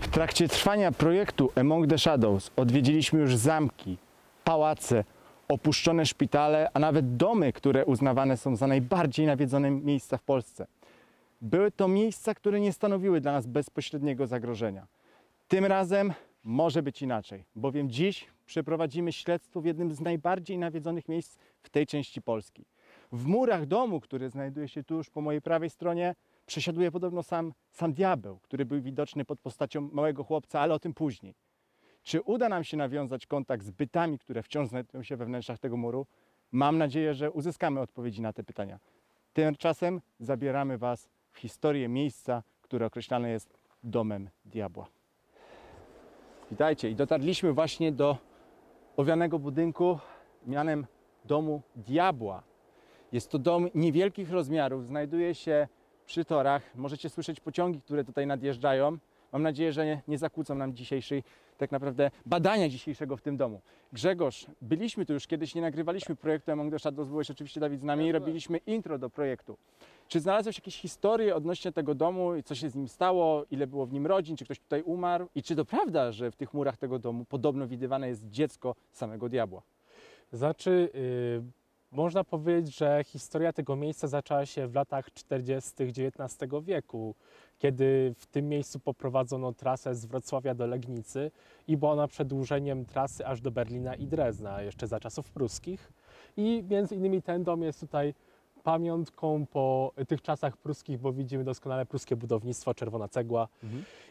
W trakcie trwania projektu Among the Shadows odwiedziliśmy już zamki, pałace, opuszczone szpitale, a nawet domy, które uznawane są za najbardziej nawiedzone miejsca w Polsce. Były to miejsca, które nie stanowiły dla nas bezpośredniego zagrożenia. Tym razem może być inaczej, bowiem dziś przeprowadzimy śledztwo w jednym z najbardziej nawiedzonych miejsc w tej części Polski. W murach domu, który znajduje się tuż po mojej prawej stronie, przesiaduje podobno sam diabeł, który był widoczny pod postacią małego chłopca, ale o tym później. Czy uda nam się nawiązać kontakt z bytami, które wciąż znajdują się we wnętrzach tego muru? Mam nadzieję, że uzyskamy odpowiedzi na te pytania. Tymczasem zabieramy Was w historię miejsca, które określane jest domem diabła. Witajcie, i dotarliśmy właśnie do owianego budynku mianem domu diabła. Jest to dom niewielkich rozmiarów, znajduje się przy torach. Możecie słyszeć pociągi, które tutaj nadjeżdżają. Mam nadzieję, że nie zakłócą nam tak naprawdę badania dzisiejszego w tym domu. Grzegorz, byliśmy tu już kiedyś, nie nagrywaliśmy projektu Among the Shadows, byłeś oczywiście, Dawid, z nami i robiliśmy intro do projektu. Czy znalazłeś jakieś historie odnośnie tego domu i co się z nim stało, ile było w nim rodzin, czy ktoś tutaj umarł? I czy to prawda, że w tych murach tego domu podobno widywane jest dziecko samego diabła? Znaczy, można powiedzieć, że historia tego miejsca zaczęła się w latach 40. XIX wieku, kiedy w tym miejscu poprowadzono trasę z Wrocławia do Legnicy i była ona przedłużeniem trasy aż do Berlina i Drezna, jeszcze za czasów pruskich. I między innymi ten dom jest tutaj pamiątką po tych czasach pruskich, bo widzimy doskonale pruskie budownictwo, czerwona cegła.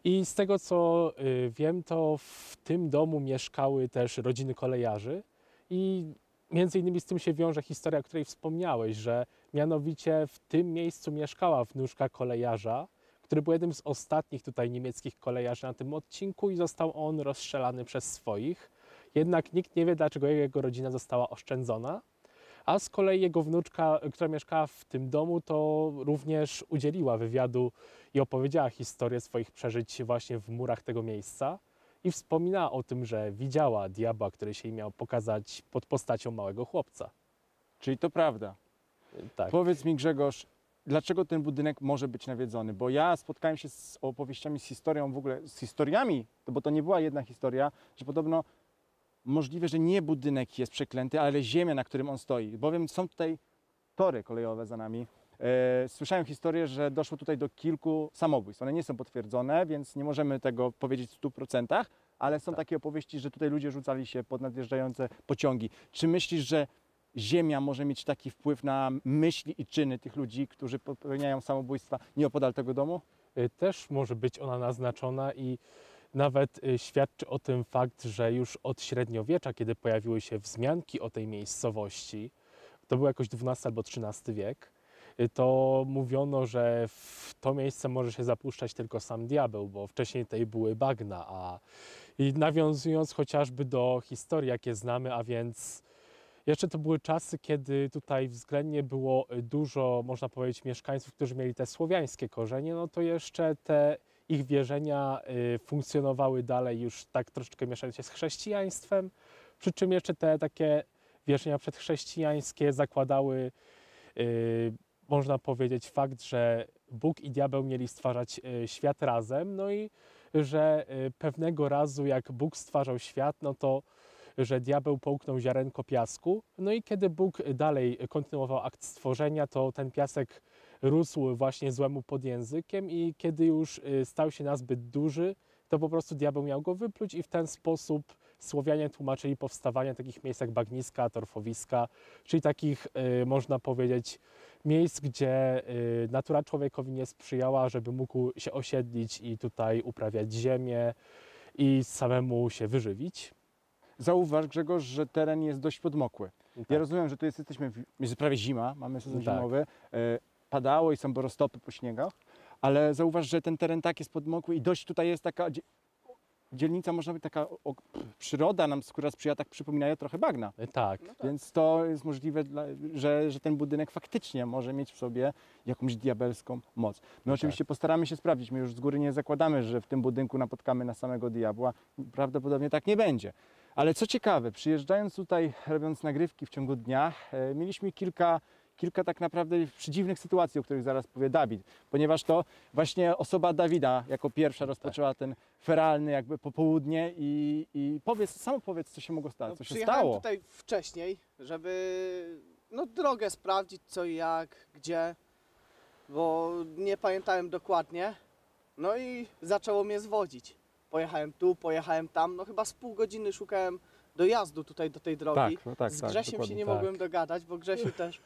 I z tego co wiem, to w tym domu mieszkały też rodziny kolejarzy i między innymi z tym się wiąże historia, o której wspomniałeś, że mianowicie w tym miejscu mieszkała wnuczka kolejarza, który był jednym z ostatnich tutaj niemieckich kolejarzy na tym odcinku i został on rozstrzelany przez swoich. Jednak nikt nie wie, dlaczego jego rodzina została oszczędzona. A z kolei jego wnuczka, która mieszkała w tym domu, to również udzieliła wywiadu i opowiedziała historię swoich przeżyć właśnie w murach tego miejsca. I wspominała o tym, że widziała diabła, który się jej miał pokazać pod postacią małego chłopca. Czyli to prawda. Tak. Powiedz mi, Grzegorz, dlaczego ten budynek może być nawiedzony? Bo ja spotkałem się z opowieściami, z historią w ogóle, z historiami, bo to nie była jedna historia, że podobno możliwe, że nie budynek jest przeklęty, ale ziemia, na którym on stoi. Bowiem są tutaj tory kolejowe za nami. Słyszałem historię, że doszło tutaj do kilku samobójstw. One nie są potwierdzone, więc nie możemy tego powiedzieć w 100%, ale są takie opowieści, że tutaj ludzie rzucali się pod nadjeżdżające pociągi. Czy myślisz, że ziemia może mieć taki wpływ na myśli i czyny tych ludzi, którzy popełniają samobójstwa nieopodal tego domu? Też może być ona naznaczona i nawet świadczy o tym fakt, że już od średniowiecza, kiedy pojawiły się wzmianki o tej miejscowości, to był jakoś XII albo XIII wiek, to mówiono, że w to miejsce może się zapuszczać tylko sam diabeł, bo wcześniej tutaj były bagna, i nawiązując chociażby do historii, jakie znamy, a więc jeszcze to były czasy, kiedy tutaj względnie było dużo, można powiedzieć, mieszkańców, którzy mieli te słowiańskie korzenie, no to jeszcze te ich wierzenia funkcjonowały dalej już tak troszeczkę mieszając się z chrześcijaństwem, przy czym jeszcze te takie wierzenia przedchrześcijańskie zakładały, można powiedzieć, fakt, że Bóg i diabeł mieli stwarzać świat razem, no i że pewnego razu jak Bóg stwarzał świat, no to że diabeł połknął ziarenko piasku, no i kiedy Bóg dalej kontynuował akt stworzenia, to ten piasek rósł właśnie złemu pod językiem i kiedy już stał się nazbyt duży, to po prostu diabeł miał go wypluć i w ten sposób Słowianie tłumaczyli powstawanie takich miejsc jak bagniska, torfowiska, czyli takich, można powiedzieć, miejsc, gdzie natura człowiekowi nie sprzyjała, żeby mógł się osiedlić i tutaj uprawiać ziemię i samemu się wyżywić. Zauważ, Grzegorz, że teren jest dość podmokły. Tak. Ja rozumiem, że tu jest prawie zima, mamy sezon Tak. zimowy, padało i są borostopy po śniegach, ale zauważ, że ten teren tak jest podmokły i dość tutaj jest taka dzielnica, można być taka przyroda nam, która sprzyja, tak przypominają trochę bagna. Tak. Więc to jest możliwe, że ten budynek faktycznie może mieć w sobie jakąś diabelską moc. My oczywiście postaramy się sprawdzić, my już z góry nie zakładamy, że w tym budynku napotkamy na samego diabła. Prawdopodobnie tak nie będzie. Ale co ciekawe, przyjeżdżając tutaj, robiąc nagrywki w ciągu dnia, mieliśmy kilka kilka tak naprawdę przedziwnych sytuacji, o których zaraz powie Dawid, ponieważ to właśnie osoba Dawida jako pierwsza rozpoczęła ten feralny jakby popołudnie i powiedz, co się mogło stać, No, co się przyjechałem stało. tutaj wcześniej, żeby drogę sprawdzić, co i jak, gdzie, bo nie pamiętałem dokładnie. No i zaczęło mnie zwodzić. Pojechałem tu, pojechałem tam, no chyba z pół godziny szukałem dojazdu tutaj do tej drogi. Tak, Z tak, Grzesiem się dokładnie. nie tak. mogłem dogadać, bo Grzesiu też,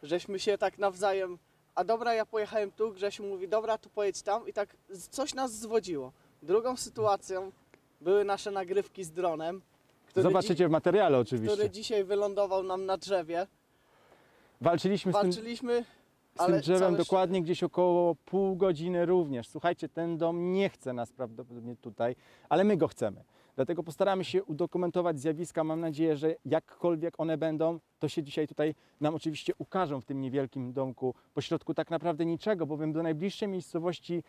żeśmy się tak nawzajem, a dobra, ja pojechałem tu, Grzesiu mówi, dobra, tu pojedź tam i tak coś nas zwodziło. Drugą sytuacją były nasze nagrywki z dronem, Zobaczycie w materiale oczywiście. który dzisiaj wylądował nam na drzewie. Walczyliśmy z tym Walczyliśmy, z tym drzewem dokładnie gdzieś około pół godziny również. Słuchajcie, ten dom nie chce nas prawdopodobnie tutaj, ale my go chcemy. Dlatego postaramy się udokumentować zjawiska. Mam nadzieję, że jakkolwiek one będą, to się dzisiaj tutaj nam oczywiście ukażą w tym niewielkim domku pośrodku tak naprawdę niczego, bowiem do najbliższej miejscowości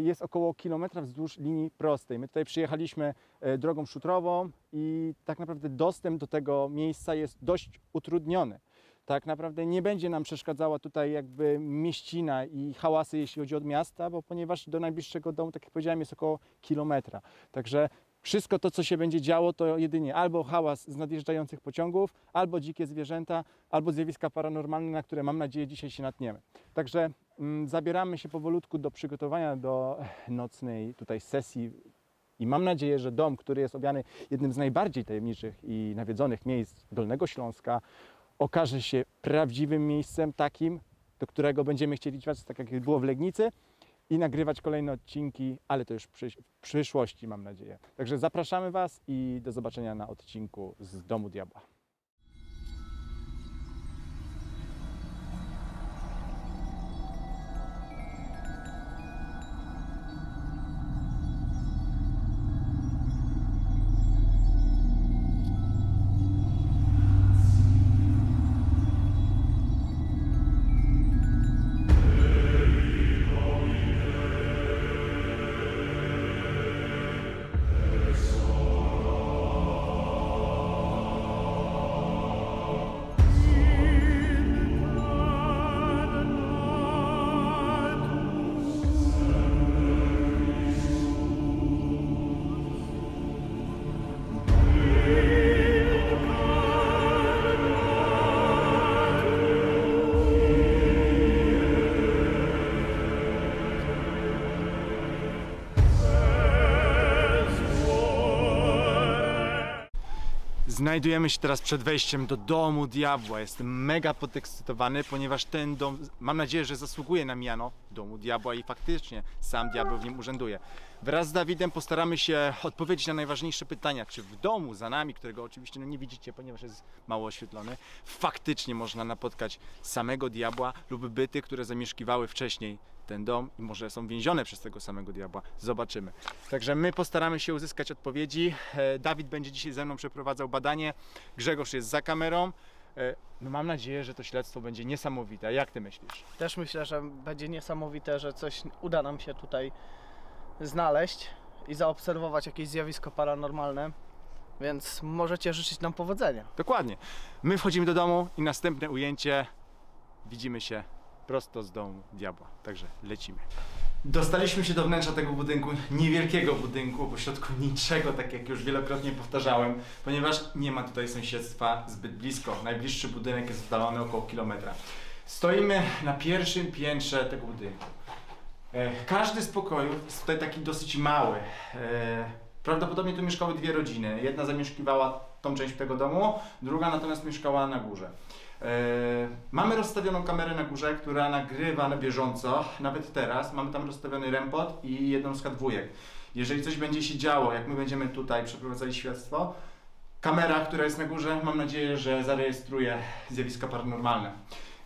jest około kilometra wzdłuż linii prostej. My tutaj przyjechaliśmy drogą szutrową i tak naprawdę dostęp do tego miejsca jest dość utrudniony. Tak naprawdę nie będzie nam przeszkadzała tutaj jakby mieścina i hałasy, jeśli chodzi od miasta, bo ponieważ do najbliższego domu, tak jak powiedziałem, jest około kilometra. Także wszystko to, co się będzie działo, to jedynie albo hałas z nadjeżdżających pociągów, albo dzikie zwierzęta, albo zjawiska paranormalne, na które mam nadzieję dzisiaj się natniemy. Także zabieramy się powolutku do przygotowania do nocnej tutaj sesji i mam nadzieję, że dom, który jest owiany jednym z najbardziej tajemniczych i nawiedzonych miejsc Dolnego Śląska, okaże się prawdziwym miejscem takim, do którego będziemy chcieli iść, tak jak było w Legnicy, i nagrywać kolejne odcinki, ale to już w przyszłości, mam nadzieję. Także zapraszamy Was i do zobaczenia na odcinku z Domu Diabła. Znajdujemy się teraz przed wejściem do Domu Diabła. Jestem mega podekscytowany, ponieważ ten dom, mam nadzieję, że zasługuje na miano Domu Diabła i faktycznie sam diabeł w nim urzęduje. Wraz z Dawidem postaramy się odpowiedzieć na najważniejsze pytania, czy w domu za nami, którego oczywiście nie widzicie, ponieważ jest mało oświetlony, faktycznie można napotkać samego diabła lub byty, które zamieszkiwały wcześniej ten dom i może są więzione przez tego samego diabła. Zobaczymy. Także my postaramy się uzyskać odpowiedzi. Dawid będzie dzisiaj ze mną przeprowadzał badanie. Grzegorz jest za kamerą. No mam nadzieję, że to śledztwo będzie niesamowite. Jak ty myślisz? Też myślę, że będzie niesamowite, że coś uda nam się tutaj znaleźć i zaobserwować jakieś zjawisko paranormalne, więc możecie życzyć nam powodzenia. Dokładnie. My wchodzimy do domu i następne ujęcie widzimy się prosto z Domu Diabła. Także lecimy. Dostaliśmy się do wnętrza tego budynku, niewielkiego budynku, pośrodku niczego, tak jak już wielokrotnie powtarzałem, ponieważ nie ma tutaj sąsiedztwa zbyt blisko. Najbliższy budynek jest oddalony około kilometra. Stoimy na pierwszym piętrze tego budynku. Każdy z pokojów jest tutaj taki dosyć mały. Prawdopodobnie tu mieszkały dwie rodziny. Jedna zamieszkiwała tą część tego domu, druga natomiast mieszkała na górze. Mamy rozstawioną kamerę na górze, która nagrywa na bieżąco, nawet teraz. Mamy tam rozstawiony rempot i jednostka dwójek. Jeżeli coś będzie się działo, jak my będziemy tutaj przeprowadzali śledztwo, kamera, która jest na górze, mam nadzieję, że zarejestruje zjawiska paranormalne.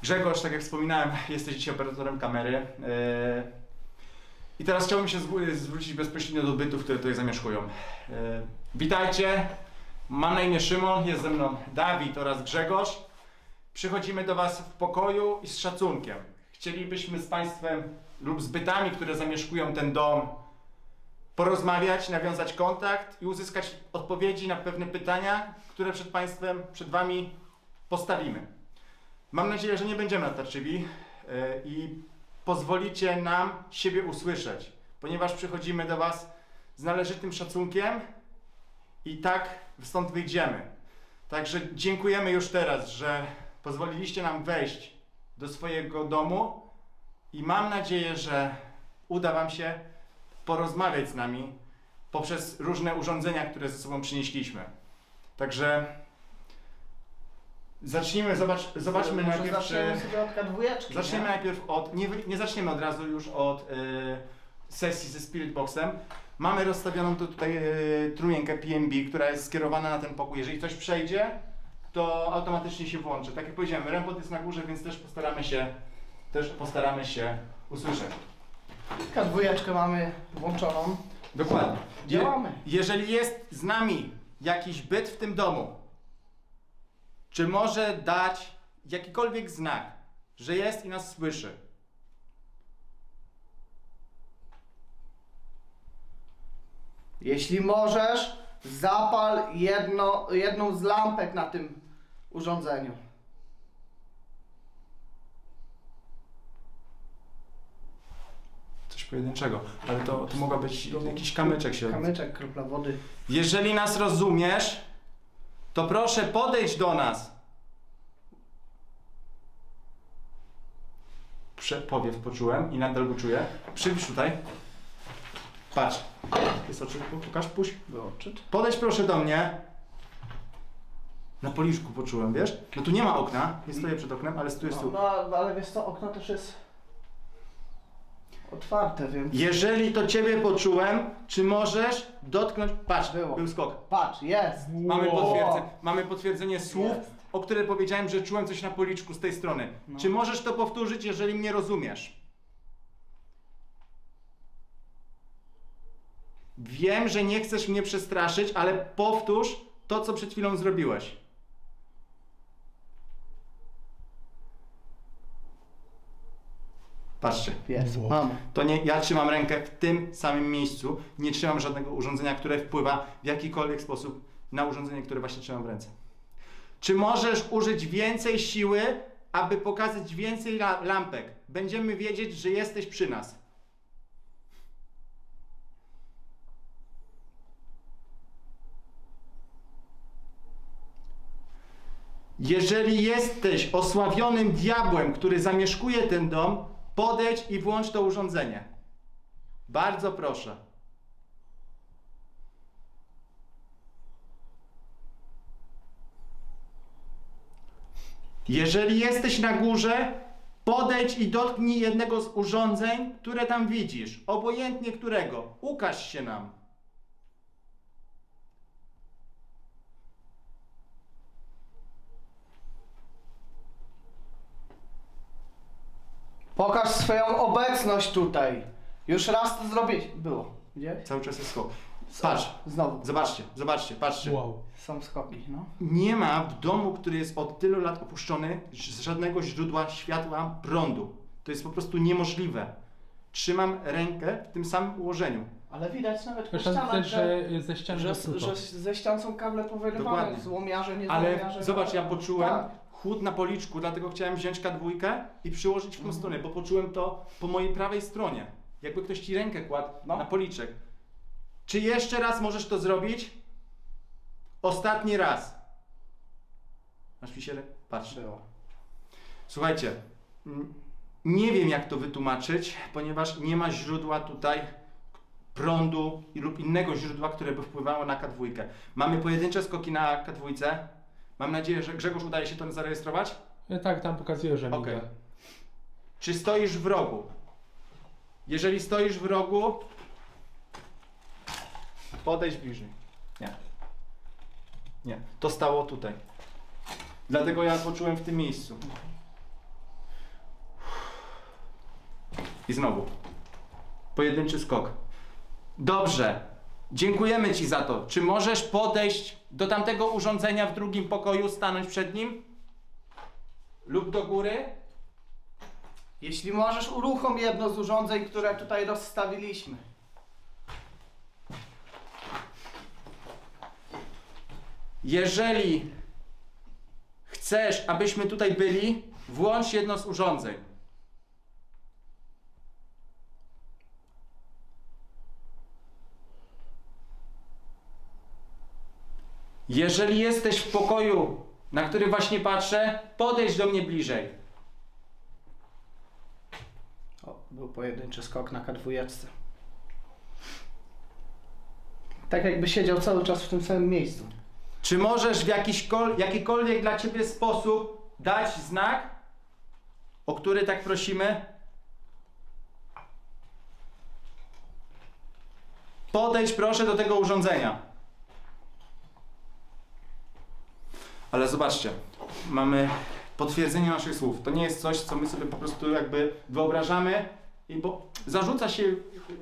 Grzegorz, tak jak wspominałem, jesteś dzisiaj operatorem kamery. I teraz chciałbym się zwrócić bezpośrednio do bytów, które tutaj zamieszkują. Witajcie, mam na imię Szymon, jest ze mną Dawid oraz Grzegorz. Przychodzimy do Was w pokoju i z szacunkiem. Chcielibyśmy z Państwem lub z bytami, które zamieszkują ten dom, porozmawiać, nawiązać kontakt i uzyskać odpowiedzi na pewne pytania, które przed Państwem, przed Wami postawimy. Mam nadzieję, że nie będziemy natarczywi i pozwolicie nam siebie usłyszeć, ponieważ przychodzimy do Was z należytym szacunkiem i tak stąd wyjdziemy. Także dziękujemy już teraz, że pozwoliliście nam wejść do swojego domu i mam nadzieję, że uda Wam się porozmawiać z nami poprzez różne urządzenia, które ze sobą przynieśliśmy. Także zacznijmy, zobaczmy Może najpierw, zaczniemy sobie od K2. zaczniemy najpierw od, nie zaczniemy od razu już od sesji ze Spirit Boxem. Mamy rozstawioną tutaj trójkę PNB, która jest skierowana na ten pokój. Jeżeli coś przejdzie, to automatycznie się włączy. Tak jak powiedziałem, rempot jest na górze, więc też postaramy się usłyszeć. K2 mamy włączoną. Dokładnie. Działamy. Jeżeli jest z nami jakiś byt w tym domu, czy może dać jakikolwiek znak, że jest i nas słyszy? Jeśli możesz, zapal jedną z lampek na tym urządzeniu. Coś pojedynczego, ale to mogła być jakiś kamyczek się. Kamyczek, kropla wody. Jeżeli nas rozumiesz, to proszę podejdź do nas. Powiew poczułem i nadal go czuję. Przybliż tutaj. Patrz. Jest oczy, pokaż, puść. Wyłączyć. Podejdź proszę do mnie. Na policzku poczułem, wiesz? No tu nie ma okna, nie stoję przed oknem, ale tu jest tu. No, ale wiesz co, okno też jest otwarte, więc... Jeżeli to ciebie poczułem, czy możesz dotknąć... Patrz, Było. był skok. Patrz, jest! Mamy potwierdzenie słów, Jest. o które powiedziałem, że czułem coś na policzku z tej strony. No. Czy możesz to powtórzyć, jeżeli mnie rozumiesz? Wiem, że nie chcesz mnie przestraszyć, ale powtórz to, co przed chwilą zrobiłeś. Patrzcie. Jest, mamy. To nie, ja trzymam rękę w tym samym miejscu, nie trzymam żadnego urządzenia, które wpływa w jakikolwiek sposób na urządzenie, które właśnie trzymam w ręce. Czy możesz użyć więcej siły, aby pokazać więcej lampek? Będziemy wiedzieć, że jesteś przy nas. Jeżeli jesteś osławionym diabłem, który zamieszkuje ten dom, podejdź i włącz to urządzenie. Bardzo proszę. Jeżeli jesteś na górze, podejdź i dotknij jednego z urządzeń, które tam widzisz. Obojętnie którego. Ukaż się nam. Pokaż swoją obecność tutaj. Już raz to zrobić. Było. Gdzie? Cały czas jest skok. Patrz. Znowu. Zobaczcie, patrzcie. Wow. Są skoki, no. Nie ma w domu, który jest od tylu lat opuszczony, żadnego źródła światła, prądu. To jest po prostu niemożliwe. Trzymam rękę w tym samym ułożeniu. Ale widać nawet po Proszę ścianach, widać, że, że ze ściany że, dopływa. że ze ścian są kable powyrywane. Dokładnie. Złomiarze, nie Ale złomiarze. zobacz, ja poczułem Tak. chłód na policzku, dlatego chciałem wziąć K2 i przyłożyć w tą stronę, bo poczułem to po mojej prawej stronie. Jakby ktoś ci rękę kładł No. na policzek. Czy jeszcze raz możesz to zrobić? Ostatni raz. Masz mi się... Patrz. Było. Słuchajcie, nie wiem jak to wytłumaczyć, ponieważ nie ma źródła tutaj prądu lub innego źródła, które by wpływało na K2. Mamy pojedyncze skoki na K2. Mam nadzieję, że Grzegorz udaje się to zarejestrować. Tak, tam pokazuje, że Okej. miga. Czy stoisz w rogu? Jeżeli stoisz w rogu, podejdź bliżej. Nie. Nie. To stało tutaj. Dlatego ja poczułem w tym miejscu. I znowu. Pojedynczy skok. Dobrze. Dziękujemy Ci za to. Czy możesz podejść do tamtego urządzenia w drugim pokoju, stanąć przed nim? Lub do góry? Jeśli możesz, uruchom jedno z urządzeń, które tutaj rozstawiliśmy. Jeżeli chcesz, abyśmy tutaj byli, Włącz jedno z urządzeń. Jeżeli jesteś w pokoju, na który właśnie patrzę, podejdź do mnie bliżej. O, był pojedynczy skok na K2. Tak jakby siedział cały czas w tym samym miejscu. Czy możesz w jakikolwiek dla ciebie sposób dać znak, o który tak prosimy? Podejdź proszę do tego urządzenia. Ale zobaczcie, mamy potwierdzenie naszych słów. To nie jest coś, co my sobie po prostu jakby wyobrażamy, bo zarzuca się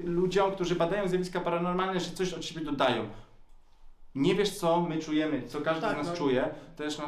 ludziom, którzy badają zjawiska paranormalne, że coś od siebie dodają. Nie wiesz, co my czujemy, co każdy z nas czuje. To jest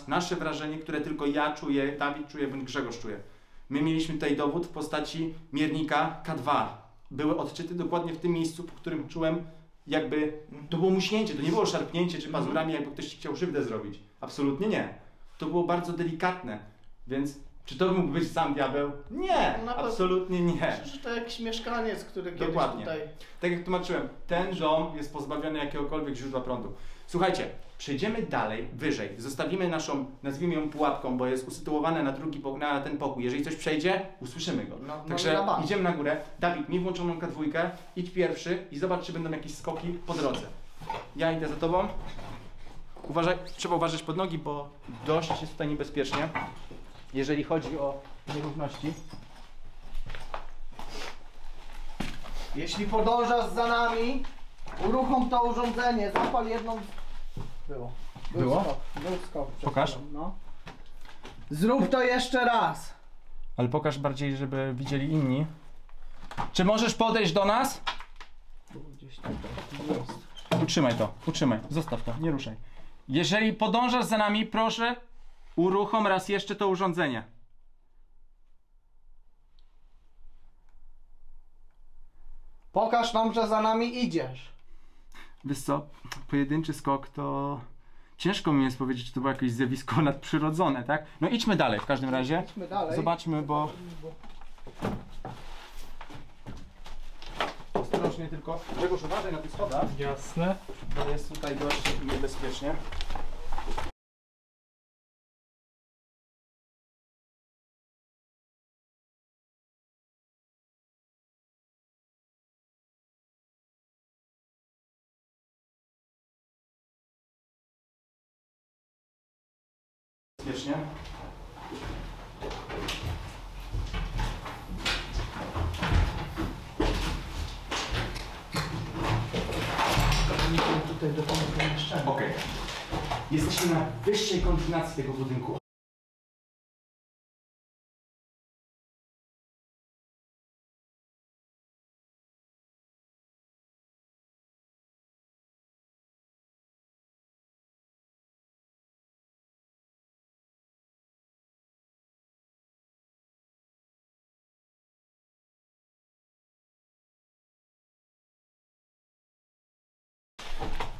nasze wrażenie, które tylko ja czuję, Dawid czuje, bądź Grzegorz czuje. My mieliśmy tutaj dowód w postaci miernika K2. Były odczyty dokładnie w tym miejscu, po którym czułem, jakby to było muśnięcie, to nie było szarpnięcie czy pazurami, jakby ktoś chciał krzywdę zrobić. Absolutnie nie. To było bardzo delikatne, więc czy to mógł być sam diabeł? Nie, No absolutnie nie. Myślę, że to jakiś mieszkaniec, który kiedyś Dokładnie. tutaj... Tak jak tłumaczyłem, ten dom jest pozbawiony jakiegokolwiek źródła prądu. Słuchajcie, przejdziemy dalej, wyżej, zostawimy naszą, nazwijmy ją pułapką, bo jest usytuowana na ten pokój. Jeżeli coś przejdzie, usłyszymy go. Także idziemy na górę. Dawid, mi włączoną K2, idź pierwszy i zobacz, czy będą jakieś skoki po drodze. Ja idę za tobą. Uważaj, trzeba uważać pod nogi, bo dość jest tutaj niebezpiecznie, jeżeli chodzi o nierówności. Jeśli podążasz za nami, uruchom to urządzenie, zapal jedną... Było? Skok. Był skok. Pokaż. No. Zrób to jeszcze raz. Ale pokaż bardziej, żeby widzieli inni. Czy możesz podejść do nas? Gdzieś tam jest. Utrzymaj to, utrzymaj, zostaw to, nie ruszaj. Jeżeli podążasz za nami, proszę, uruchom raz jeszcze to urządzenie. Pokaż nam, że za nami idziesz. Wiesz co, pojedynczy skok to... Ciężko mi jest powiedzieć, czy to było jakieś zjawisko nadprzyrodzone, tak? No idźmy dalej w każdym razie. Idźmy dalej. Zobaczmy, bo... Ostrożnie tylko. Grzegorz, uważaj na tych schodach, Jasne. bo jest tutaj dość niebezpiecznie. Bezpiecznie. Tutaj do tego pomieszczenia. Okej. Jesteśmy na wyższej kondynacji tego budynku.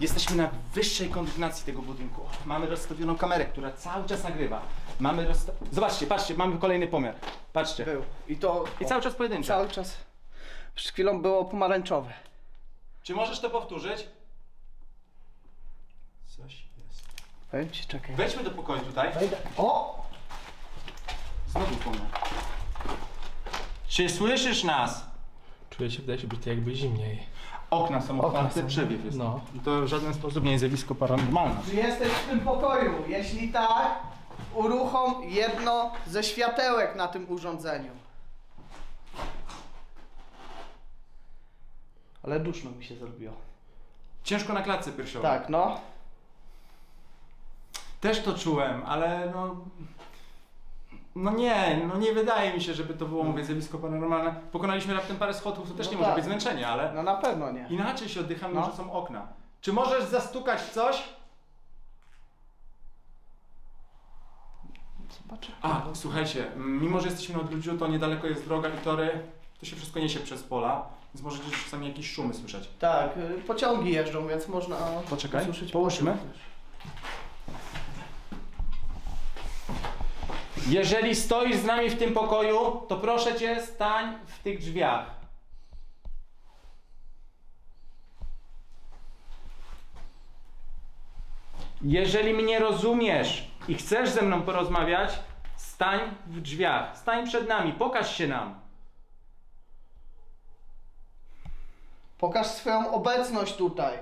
Jesteśmy na wyższej kondynacji tego budynku. Mamy rozstawioną kamerę, która cały czas nagrywa. Zobaczcie, patrzcie, mamy kolejny pomiar. Patrzcie. Był. I to... I cały czas pojedyncze. Cały czas. Przed chwilą było pomarańczowe. Czy możesz to powtórzyć? Coś jest. Powiem ci, czekaj. Wejdźmy do pokoju tutaj. Wejdę. O! Znowu pomiar. Czy słyszysz nas? Czuję się, wydaje się być jakby zimniej. Okna są otwarte, przewiew jest. No. To w żaden sposób nie jest zjawisko paranormalne. Czy jesteś w tym pokoju? Jeśli tak, uruchom jedno ze światełek na tym urządzeniu. Ale duszno mi się zrobiło. Ciężko na klatce piersiowej. Tak, no. Też to czułem, ale no... No nie wydaje mi się, żeby to było, mówię, zjawisko paranormalne. Pokonaliśmy raptem parę schodów, to też No nie może tak. być zmęczenie, ale No na pewno nie. inaczej się oddychamy, No. że są okna. Czy możesz zastukać w coś? Zobaczę. A, słuchajcie, mimo że jesteśmy na odludziu, to niedaleko jest droga i tory, to się wszystko niesie przez pola, więc możecie czasami jakieś szumy słyszeć. Tak, pociągi jeżdżą, więc można Poczekaj, usłyszeć połóżmy. pociąg też. Jeżeli stoisz z nami w tym pokoju, to proszę cię, stań w tych drzwiach. Jeżeli mnie rozumiesz i chcesz ze mną porozmawiać, stań w drzwiach. Stań przed nami, pokaż się nam. Pokaż swoją obecność tutaj,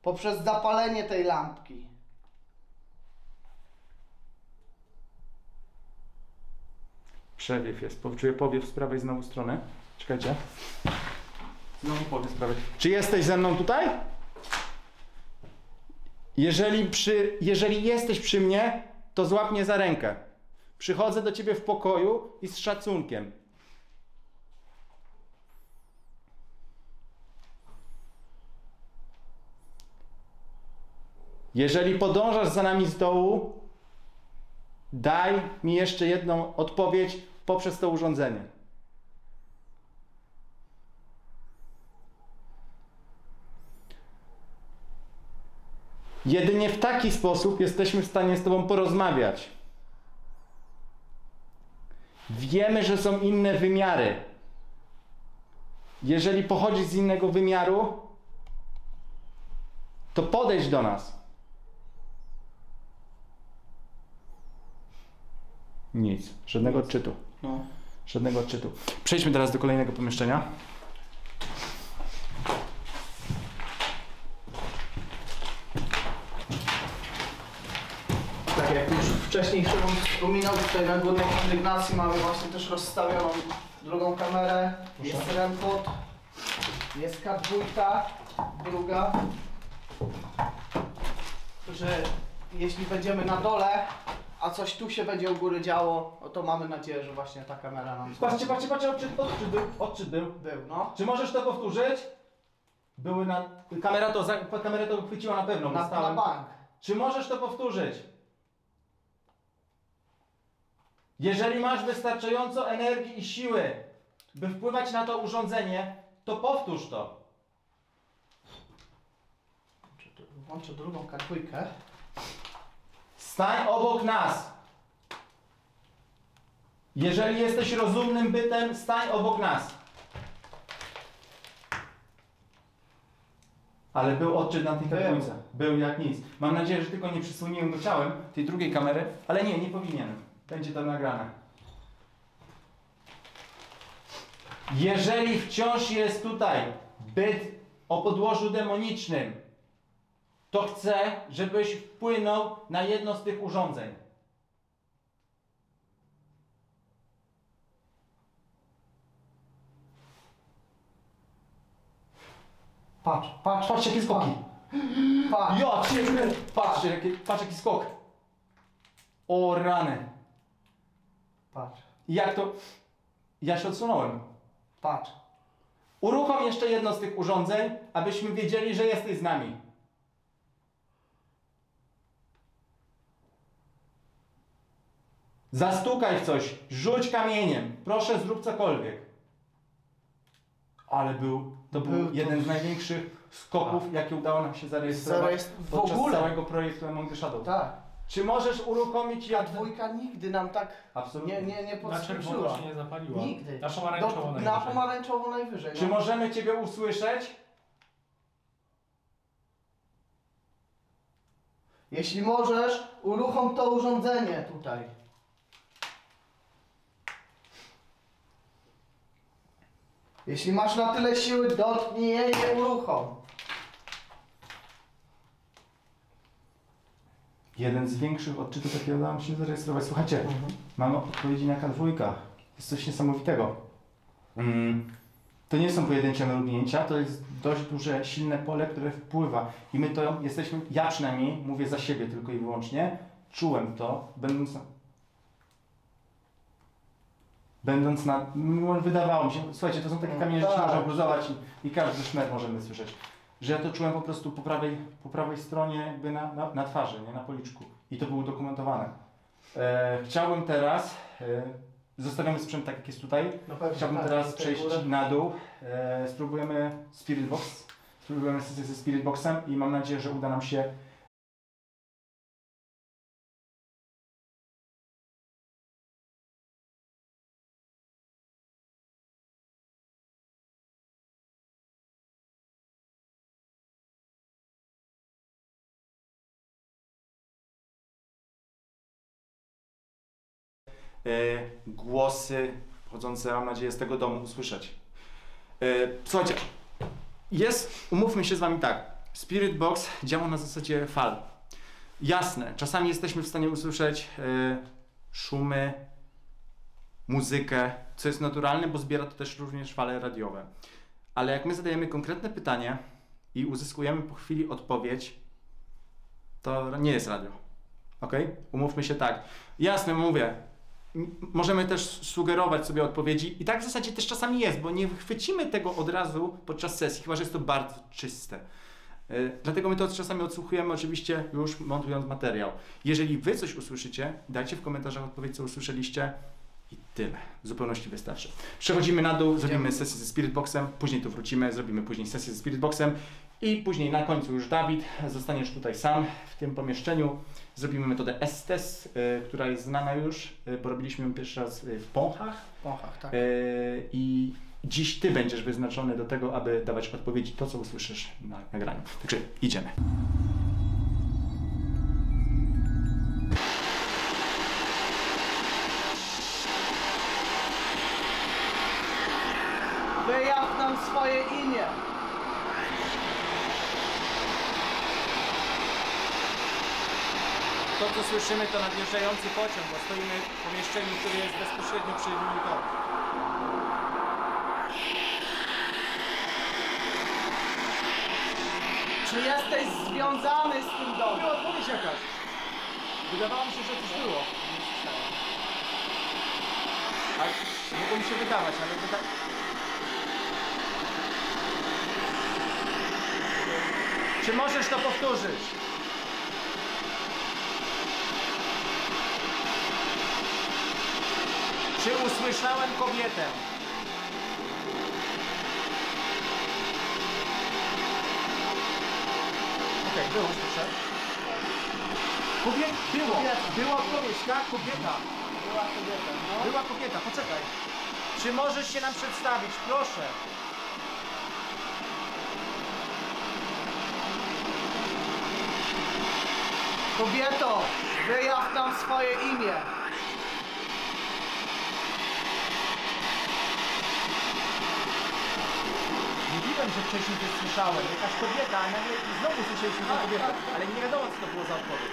poprzez zapalenie tej lampki. Przewiew jest. Czuję powiew z prawej znowu strony. Czekajcie. Znowu powiew z prawej. Czy jesteś ze mną tutaj? Jeżeli jesteś przy mnie, to złap mnie za rękę. Przychodzę do ciebie w pokoju i z szacunkiem. Jeżeli podążasz za nami z dołu, daj mi jeszcze jedną odpowiedź poprzez to urządzenie. Jedynie w taki sposób jesteśmy w stanie z Tobą porozmawiać. Wiemy, że są inne wymiary. Jeżeli pochodzisz z innego wymiaru, to podejdź do nas. Nic. Żadnego odczytu. No. Żadnego odczytu. Przejdźmy teraz do kolejnego pomieszczenia. Tak jak już wcześniej Szymon wspominał, tutaj na górnej kondygnacji mamy właśnie też rozstawioną drugą kamerę. Jest REM-pod, jest K2, druga. Że jeśli będziemy na dole, a coś tu się będzie u góry działo, no to mamy nadzieję, że właśnie ta kamera nam... Patrzcie, odczyt był. Był, no. Czy możesz to powtórzyć? Były na... Kamera to chwyciła na pewno. Na bank. Czy możesz to powtórzyć? Jeżeli masz wystarczająco energii i siły, by wpływać na to urządzenie, to powtórz to. Włączę drugą K2. Stań obok nas. Jeżeli jesteś rozumnym bytem, stań obok nas. Ale był odczyt na tej K2. Był jak nic. Mam nadzieję, że tylko nie przysłoniłem go ciałem tej drugiej kamery, ale nie powinienem. Będzie to nagrane. Jeżeli wciąż jest tutaj byt o podłożu demonicznym, to chcę, żebyś wpłynął na jedno z tych urządzeń. Patrz jakie skoki. Patrz. Ja cię, patrz jaki skok. O rany. Patrz. Jak to... Ja się odsunąłem. Patrz. Uruchom jeszcze jedno z tych urządzeń, abyśmy wiedzieli, że jesteś z nami. Zastukaj w coś, rzuć kamieniem, proszę zrób cokolwiek. Ale to był jeden z największych skoków, jakie udało nam się zarejestrować podczas całego projektu Among the Shadows. Tak. Czy możesz uruchomić K2 nigdy nam tak Absolutnie. nie Na czerwono podskoczyła. się nie zapaliła. Nigdy. Na pomarańczowo Na najwyżej. pomarańczowo najwyżej. Czy możemy Ciebie usłyszeć? Jeśli możesz, uruchom to urządzenie tutaj. Jeśli masz na tyle siły, dotknij je i uruchom. Jeden z większych odczytów, jakie udało mi się zarejestrować. Słuchajcie, mamy odpowiedzi na K2. Jest coś niesamowitego. To nie są pojedyncze mrugnięcia, to jest dość duże, silne pole, które wpływa. I my to jesteśmy, ja przynajmniej, mówię za siebie tylko i wyłącznie, czułem to, będąc na... Wydawało mi się, słuchajcie, to są takie kamienie, że się można obluzować i każdy szmer możemy słyszeć. Że ja to czułem po prostu po prawej stronie jakby na twarzy, nie na policzku. I to było udokumentowane. Chciałbym teraz, zostawiamy sprzęt tak jak jest tutaj, chciałbym teraz przejść na dół, spróbujemy sesję ze Spirit Boxem i mam nadzieję, że uda nam się głosy pochodzące, mam nadzieję, z tego domu usłyszeć. Słuchajcie, umówmy się z wami tak, Spirit Box działa na zasadzie fal. Jasne, czasami jesteśmy w stanie usłyszeć szumy, muzykę, co jest naturalne, bo zbiera to też również fale radiowe. Ale jak my zadajemy konkretne pytanie i uzyskujemy po chwili odpowiedź, to nie jest radio. Ok? Umówmy się tak. Jasne, mówię, możemy też sugerować sobie odpowiedzi i tak w zasadzie też czasami jest, bo nie chwycimy tego od razu podczas sesji, chyba że jest to bardzo czyste. Dlatego my to czasami odsłuchujemy oczywiście już montując materiał. Jeżeli wy coś usłyszycie, dajcie w komentarzach odpowiedź, co usłyszeliście i tyle. W zupełności wystarczy. Przechodzimy na dół, zrobimy sesję ze Spirit Boxem, później tu wrócimy, zrobimy później sesję ze Spirit Boxem i później na końcu już Dawid, zostaniesz tutaj sam w tym pomieszczeniu. Zrobimy metodę Estes, która jest znana już, bo robiliśmy ją pierwszy raz w Pąchach. Tak. I dziś ty będziesz wyznaczony do tego, aby dawać odpowiedzi to, co usłyszysz na nagraniu. Także idziemy. Wyjaw nam swoje imię. To, co słyszymy, to nadjeżdżający pociąg, bo stoimy w pomieszczeniu, które jest bezpośrednio przy monitorze. Czy jesteś związany z tym domem? Była odpowiedź jakaś. Wydawało mi się, że coś było. Ale mogło mi się wydawać, ale Czy możesz to powtórzyć? Czy usłyszałem kobietę? Okej, było, słyszę. Była odpowiedź, tak? Kobieta. Była kobieta, no. Była kobieta, poczekaj. Czy możesz się nam przedstawić, proszę? Kobieto, wyjaw nam swoje imię. Mówiłem, że wcześniej to słyszałem. Jakaś kobieta, a nagle znowu słyszeliśmy tę kobietę. Ale nie wiadomo, co to było za odpowiedź.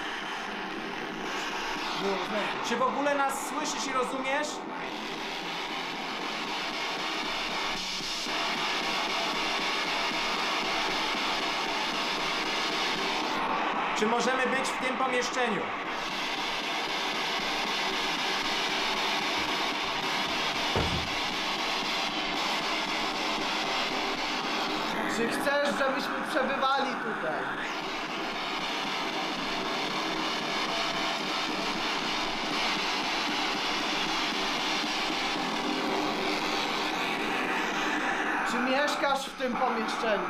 Czy w ogóle nas słyszysz i rozumiesz? Czy możemy być w tym pomieszczeniu? Czy chcesz, żebyśmy przebywali tutaj? Czy mieszkasz w tym pomieszczeniu?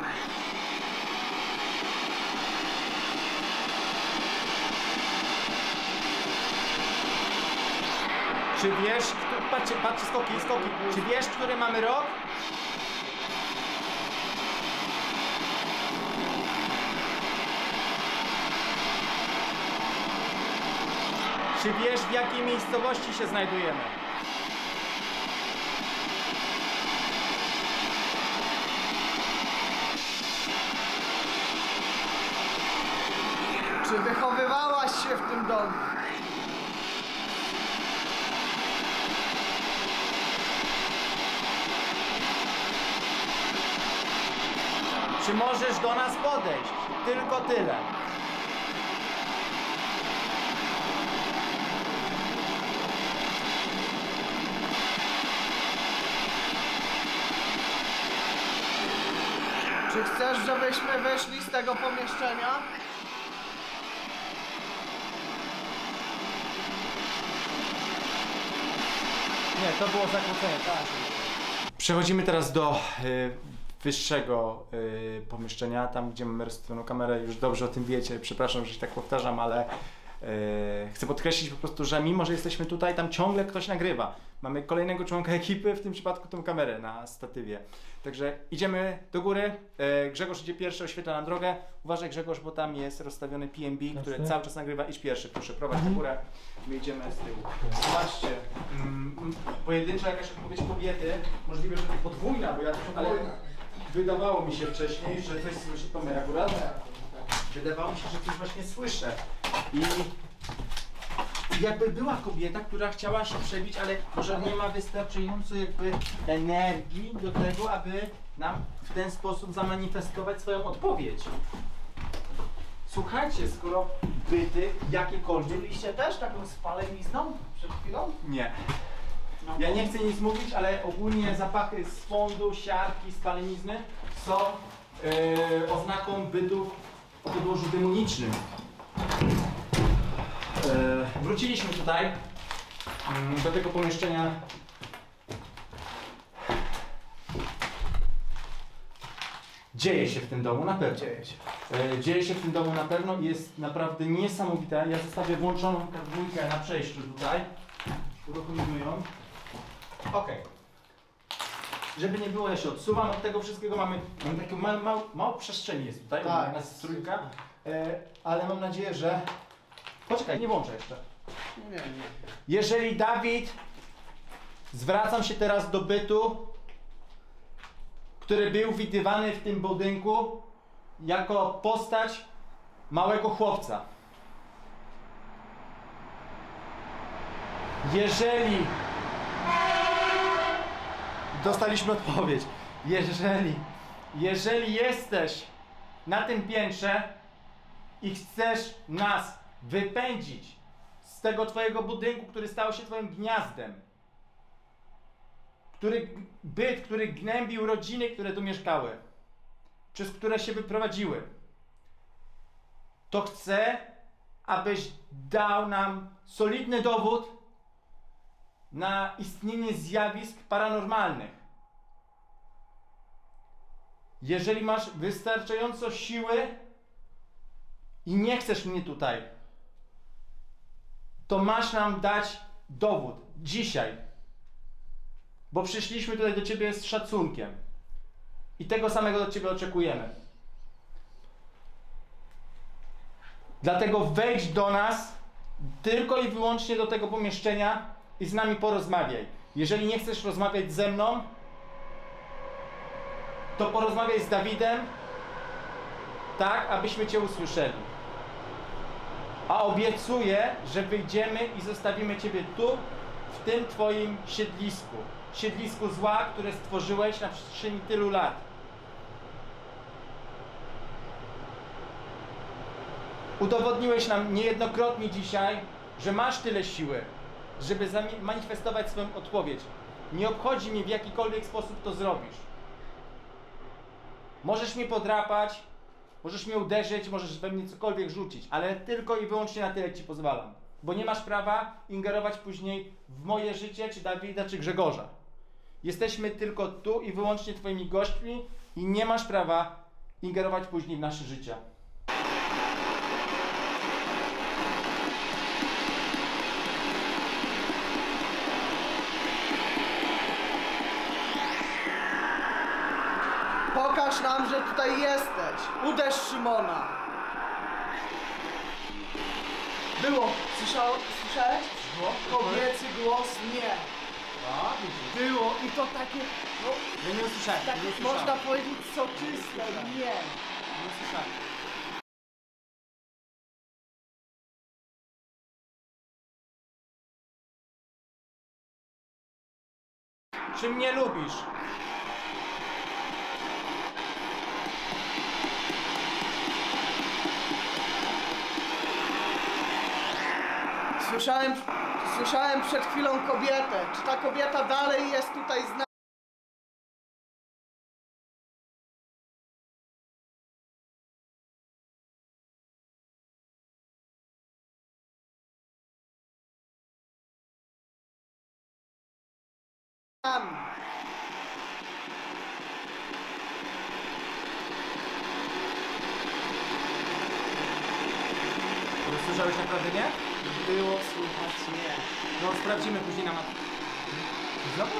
Czy wiesz, patrzcie, skoki. Czy wiesz, który mamy rok? Czy wiesz, w jakiej miejscowości się znajdujemy? Czy wychowywałaś się w tym domu? Czy możesz do nas podejść? Tylko tyle. Czy chcesz, żebyśmy wyszli z tego pomieszczenia? Nie, to było zakłócenie, tak. Przechodzimy teraz do wyższego pomieszczenia, tam gdzie mamy rozstawioną kamerę. Już dobrze o tym wiecie, przepraszam, że się tak powtarzam, ale Chcę podkreślić po prostu, że mimo, że jesteśmy tutaj, tam ciągle ktoś nagrywa. Mamy kolejnego członka ekipy, w tym przypadku tą kamerę na statywie. Także idziemy do góry. Grzegorz idzie pierwszy, oświetla nam drogę. Uważaj, Grzegorz, bo tam jest rozstawiony PNB, który cały czas nagrywa. Idź pierwszy, proszę, prowadź na górę. My idziemy z tyłu. Zobaczcie, pojedyncza jakaś odpowiedź kobiety, możliwe, że to podwójna, bo ja to, ale wydawało mi się wcześniej, że coś słyszy Tomer akurat. Wydawało mi się, że coś właśnie słyszę. I jakby była kobieta, która chciała się przebić, ale może nie ma wystarczająco jakby energii do tego, aby nam w ten sposób zamanifestować swoją odpowiedź. Słuchajcie, skoro byty jakiekolwiek... Byliście też taką spalenizną przed chwilą? Nie. Ja nie chcę nic mówić, ale ogólnie zapachy z sądu, siarki, spalenizny są oznaką bytów o podłożu demonicznym. Wróciliśmy tutaj do tego pomieszczenia. Dzieje się w tym domu na pewno. Dzieje się w tym domu na pewno i jest naprawdę niesamowite. Ja zostawię włączoną dwójkę na przejściu tutaj. Uruchomimy ją. Ok. Żeby nie było, ja się odsuwam od tego wszystkiego. Mamy taką mało przestrzeni jest tutaj. Tak. Nas jest trójka. Ale mam nadzieję, że... Poczekaj, nie włączę jeszcze. Nie. Jeżeli Dawid, zwracam się teraz do bytu, który był widywany w tym budynku jako postać małego chłopca. Jeżeli dostaliśmy odpowiedź, jeżeli jesteś na tym piętrze i chcesz nas wypędzić z tego twojego budynku, który stał się twoim gniazdem, który gnębił rodziny, które tu mieszkały, przez które się wyprowadziły, to chcę, abyś dał nam solidny dowód na istnienie zjawisk paranormalnych. Jeżeli masz wystarczająco siły i nie chcesz mnie tutaj, to masz nam dać dowód dzisiaj. Bo przyszliśmy tutaj do Ciebie z szacunkiem. I tego samego od Ciebie oczekujemy. Dlatego wejdź do nas tylko i wyłącznie do tego pomieszczenia i z nami porozmawiaj. Jeżeli nie chcesz rozmawiać ze mną, to porozmawiaj z Dawidem, tak, abyśmy Cię usłyszeli. A obiecuję, że wyjdziemy i zostawimy Ciebie tu, w tym Twoim siedlisku. Siedlisku zła, które stworzyłeś na przestrzeni tylu lat. Udowodniłeś nam niejednokrotnie dzisiaj, że masz tyle siły, żeby zamanifestować swoją odpowiedź. Nie obchodzi mnie, w jakikolwiek sposób to zrobisz. Możesz mnie podrapać, możesz mnie uderzyć, możesz we mnie cokolwiek rzucić, ale tylko i wyłącznie na tyle Ci pozwalam. Bo nie masz prawa ingerować później w moje życie, czy Dawida, czy Grzegorza. Jesteśmy tylko tu i wyłącznie Twoimi gośćmi i nie masz prawa ingerować później w nasze życia. Pokaż nam, że tutaj jesteś. Uderz Szymona. Było. Słyszałeś? Kobiecy głos? Nie. Było. I to takie, no, Ja nie usłyszałem. tak nie usłyszałem. można powiedzieć soczyste. Nie. Nie usłyszałem. Czy mnie lubisz? Słyszałem przed chwilą kobietę. Czy ta kobieta dalej jest tutaj z nami? słyszałeś naprawdę nie? Było słychać nie. No sprawdzimy później na mat. Znowu?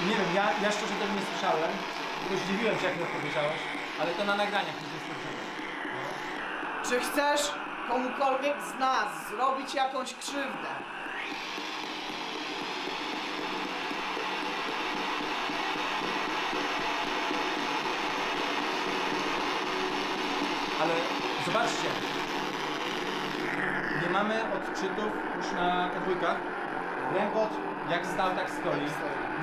Nie wiem, ja szczerze tego nie słyszałem. Tylko zdziwiłem się, jak to powiedziałeś, ale to na nagraniach nie słyszałem. Czy chcesz komukolwiek z nas zrobić jakąś krzywdę? Ale zobaczcie, nie mamy odczytów już na podwójkach. Rękot jak stał, tak stoi.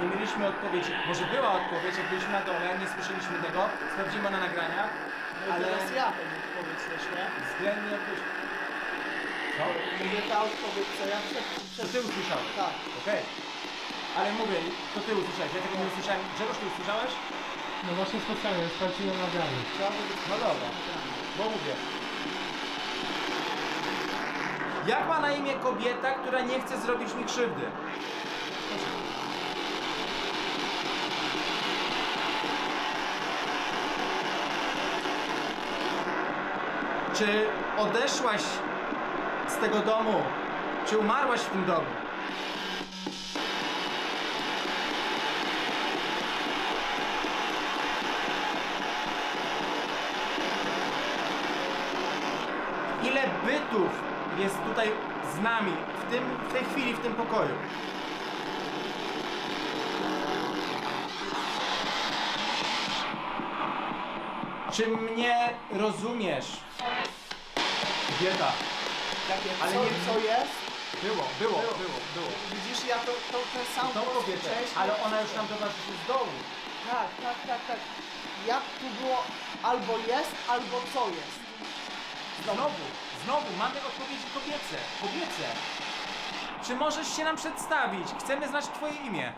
Nie mieliśmy odpowiedzi. Może była odpowiedź, jak byliśmy na dole, nie słyszeliśmy tego. Sprawdzimy na nagraniach. No Ale teraz ja tę odpowiedź też, nie? względnie jakoś... Co? Mówię ta odpowiedź, co ja To ty usłyszałeś? Tak. Okej. Ale mówię, to ty usłyszałeś, ja tego nie usłyszałem. Grzegorz, ty usłyszałeś? No właśnie specjalnie, sprawdziłem nagranie. No dobra, bo mówię. Jak ma na imię kobieta, która nie chce zrobić mi krzywdy? Czy odeszłaś z tego domu? Czy umarłaś w tym domu? Ile bytów jest tutaj z nami w tej chwili, w tym pokoju? Czy mnie rozumiesz? Kobieta. Takie Ale co, nie- co jest? Było. Widzisz, ja to ten sam Tą głos kobietę, wcześniej- ale ona już nam towarzyszy z dołu. Tak. Jak tu było albo jest, albo co jest? Znowu, mamy odpowiedzi kobiece. Czy możesz się nam przedstawić? Chcemy znać twoje imię.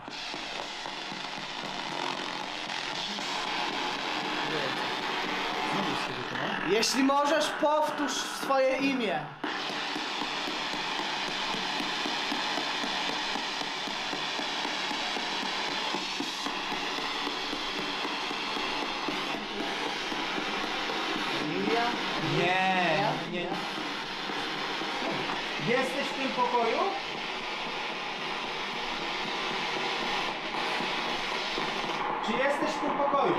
Znowu jest kobieta, no? Jeśli możesz, powtórz swoje imię. Emilia? Nie. Jesteś w tym pokoju? Czy jesteś w tym pokoju?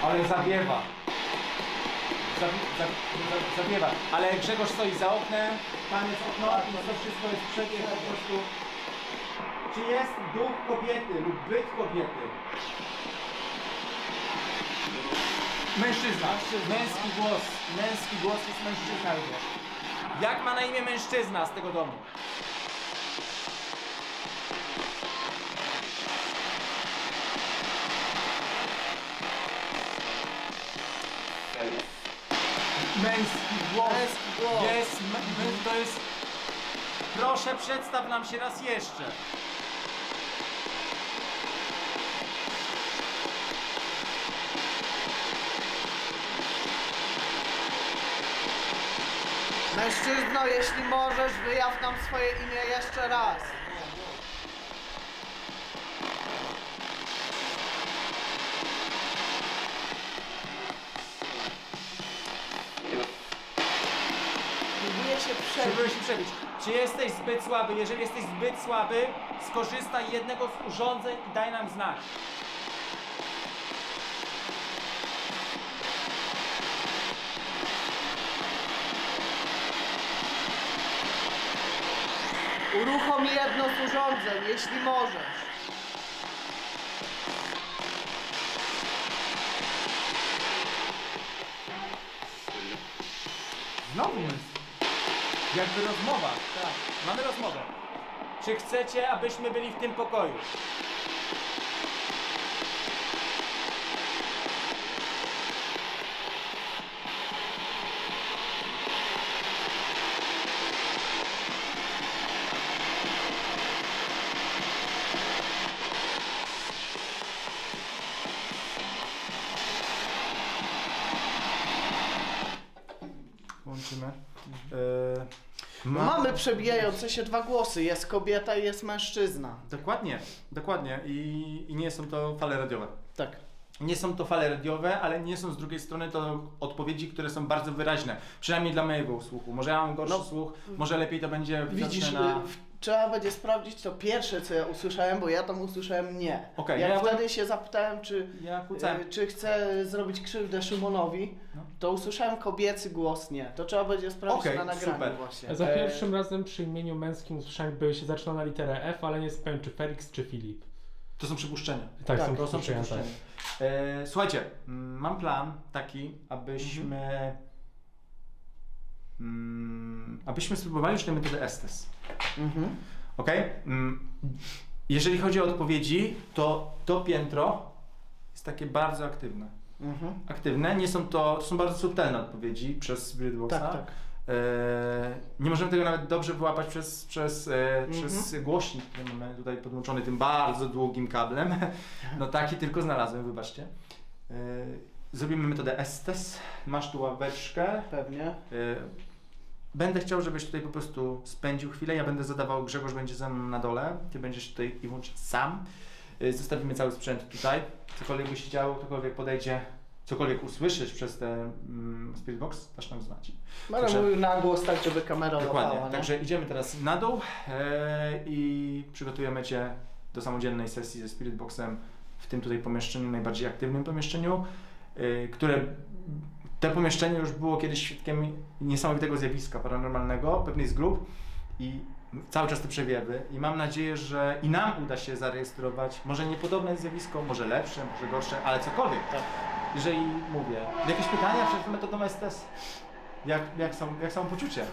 Ale zawiewa. Zawiewa. Ale Grzegorz stoi za oknem, tam jest okno i to wszystko jest przebieg po prostu. Czy jest duch kobiety lub byt kobiety? Mężczyzna. Męski głos jest mężczyzna również. Jak ma na imię mężczyzna z tego domu? Męski głos. Męski głos. Jest, to jest... Proszę, przedstaw nam się raz jeszcze. Mężczyzno, jeśli możesz, wyjaw nam swoje imię jeszcze raz. Próbuję się przebić. Próbuję się przebić. Czy jesteś zbyt słaby? Jeżeli jesteś zbyt słaby, skorzystaj jednego z urządzeń i daj nam znać. Uruchom jedno z urządzeń, jeśli możesz. Znowu jest. Jakby rozmowa. Tak. Mamy rozmowę. Czy chcecie, abyśmy byli w tym pokoju? Łączymy. Mamy przebijające się dwa głosy. Jest kobieta i jest mężczyzna. Dokładnie. I nie są to fale radiowe. Tak. Nie są to fale radiowe, ale nie są z drugiej strony to odpowiedzi, które są bardzo wyraźne. Przynajmniej dla mojego słuchu. Może ja mam gorszy słuch, może lepiej to będzie Widzisz, widoczne na... trzeba będzie sprawdzić to pierwsze, co ja usłyszałem, bo ja tam usłyszałem nie. Okej, Jak ja wtedy się zapytałem, kłócałem. czy chcę zrobić krzywdę Szymonowi, No. to usłyszałem kobiecy głos nie. To trzeba będzie sprawdzić Okej, na nagraniu super. właśnie. Za pierwszym razem przy imieniu męskim usłyszałem, by się zaczyna na literę F, ale nie spałem czy Felix, czy Filip. To są przypuszczenia. Tak, Tak, są To są przypuszczenia. przypuszczenia. Słuchajcie, mam plan taki, abyśmy spróbowali już tę metodę Estes. Mhm. Ok? Jeżeli chodzi o odpowiedzi, to piętro jest takie bardzo aktywne. Mhm. Aktywne, nie są to są bardzo subtelne odpowiedzi przez Spiritboxa. Tak, tak. Nie możemy tego nawet dobrze wyłapać przez głośnik, który mamy tutaj podłączony tym bardzo długim kablem. No taki tylko znalazłem, wybaczcie. Zrobimy metodę Estes. Masz tu ławeczkę. Pewnie. Będę chciał, żebyś tutaj po prostu spędził chwilę. Ja będę zadawał, Grzegorz będzie ze mną na dole. Ty będziesz tutaj i wyłącznie sam. Zostawimy cały sprzęt tutaj. Cokolwiek by się działo, ktokolwiek podejdzie, cokolwiek usłyszysz przez ten Spiritbox, dasz nam znać. Będę mówił na głos tak, żeby kamera Dokładnie. łapała, nie? Także idziemy teraz na dół i przygotujemy Cię do samodzielnej sesji ze Spiritboxem w tym tutaj pomieszczeniu, najbardziej aktywnym pomieszczeniu, to pomieszczenie już było kiedyś świadkiem niesamowitego zjawiska paranormalnego, pewnej z grup i cały czas te przewiewy i mam nadzieję, że i nam uda się zarejestrować może niepodobne zjawisko, może lepsze, może gorsze, ale cokolwiek. Tak. Jeżeli mówię, jakieś pytania przed metodą Estes? Jak samopoczucie?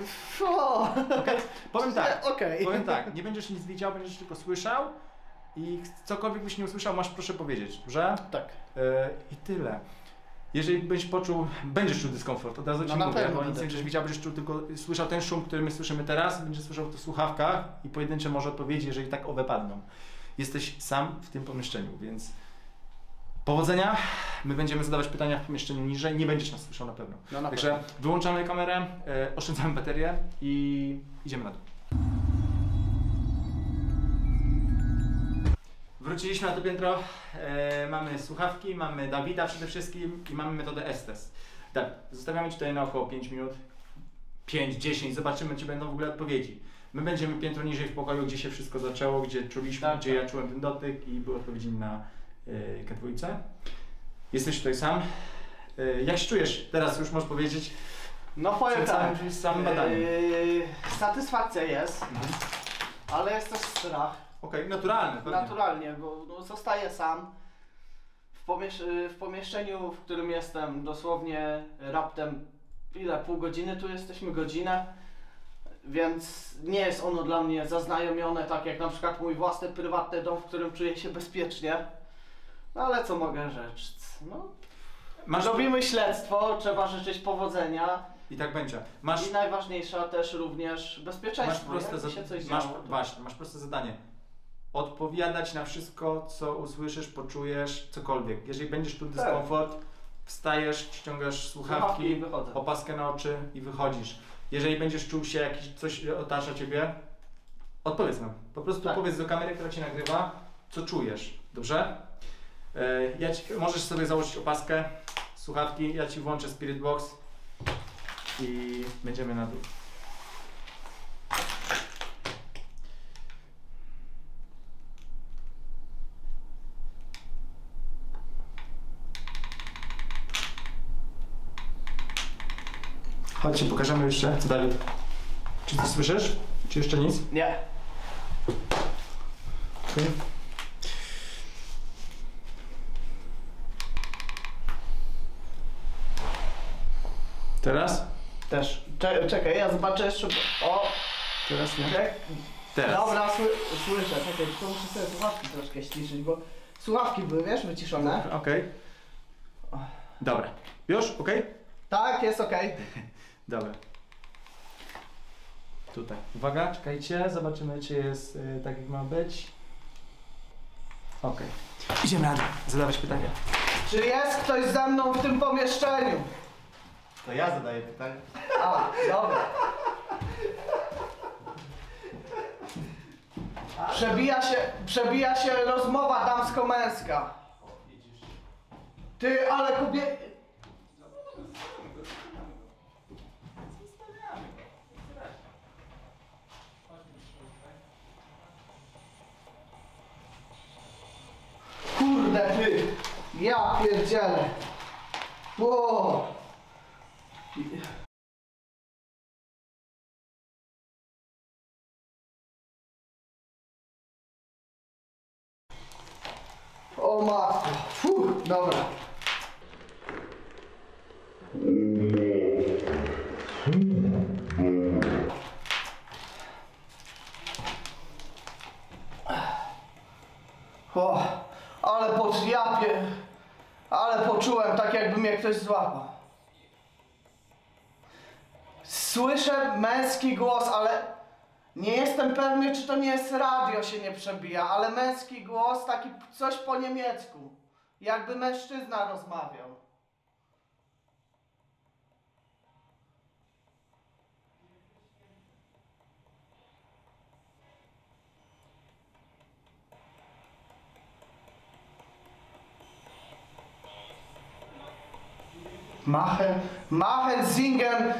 Okay? Powiem tak, nie będziesz nic widział, będziesz tylko słyszał i cokolwiek byś nie usłyszał, masz proszę powiedzieć, dobrze? Tak. I tyle. Jeżeli będziesz czuł dyskomfort, od razu Ci na mówię, pewno bo nic będę nie będziesz czuł. widział, będziesz czuł tylko, słyszał ten szum, który my słyszymy teraz, będziesz słyszał to w słuchawkach i pojedyncze może odpowiedzi, jeżeli tak owe padną. Jesteś sam w tym pomieszczeniu, więc powodzenia. My będziemy zadawać pytania w pomieszczeniu niżej, nie będziesz nas słyszał na pewno. No, na Także pewno. wyłączamy kamerę, oszczędzamy baterię i idziemy na dół. Wróciliśmy na to piętro, mamy słuchawki, mamy Dawida przede wszystkim i mamy metodę Estes. Tak, zostawiamy Ci tutaj na około 5 minut, 5-10, zobaczymy czy będą w ogóle odpowiedzi. My będziemy piętro niżej w pokoju, gdzie się wszystko zaczęło, gdzie czuliśmy, Tak, gdzie tak. ja czułem ten dotyk i były odpowiedzi na K2. Jesteś tutaj sam. Jak się czujesz? Teraz już możesz powiedzieć. No powiem Przed tak, samym badaniem. satysfakcja jest, ale jest też strach. Okej, naturalne. pewnie. Naturalnie, bo zostaję sam w pomieszczeniu, w którym jestem dosłownie raptem pół godziny, tu jesteśmy godzinę, więc nie jest ono dla mnie zaznajomione, tak jak na przykład mój własny, prywatny dom, w którym czuję się bezpiecznie. No ale co mogę rzec? No, robimy śledztwo, trzeba życzyć powodzenia. I tak będzie. I najważniejsza też również bezpieczeństwo. Masz proste zadanie. Odpowiadać na wszystko, co usłyszysz, poczujesz, cokolwiek. Jeżeli będziesz czuł dyskomfort, wstajesz, ściągasz słuchawki, i wychodzę. opaskę na oczy i wychodzisz. Jeżeli będziesz czuł się coś otacza Ciebie, odpowiedz nam. Po prostu powiedz do kamery, która Cię nagrywa, co czujesz. Dobrze? Możesz sobie założyć opaskę, słuchawki, ja Ci włączę Spiritbox i będziemy na dół. Chodźcie, pokażemy jeszcze, co dalej. Czy coś słyszysz? Czy jeszcze nic? Nie. Okay. Teraz? Też. Czekaj, ja zobaczę jeszcze. O! Teraz nie. Czekaj. Teraz. Dobra, słyszę. Czekaj, tylko muszę sobie słuchawki troszkę ściszyć, bo słuchawki były, wiesz, wyciszone. Okej. Dobra. Już? Okej? Tak, jest okej. Dobra. Tutaj. Uwaga, czekajcie, zobaczymy czy jest tak jak ma być. Okej. Idziemy na dół, zadawać pytania. Czy jest ktoś ze mną w tym pomieszczeniu? To ja zadaję pytania. A, dobra. Przebija się rozmowa damsko-męska. Ty, ale kobiety... Kurde ty, ja pierdzielę. Wow. O matko, dobra. O, ale poczułem tak, jakby mnie ktoś złapał. Słyszę męski głos, ale nie jestem pewny, czy to nie jest radio się nie przebija, ale męski głos, taki coś po niemiecku. Jakby mężczyzna rozmawiał. Machen singen,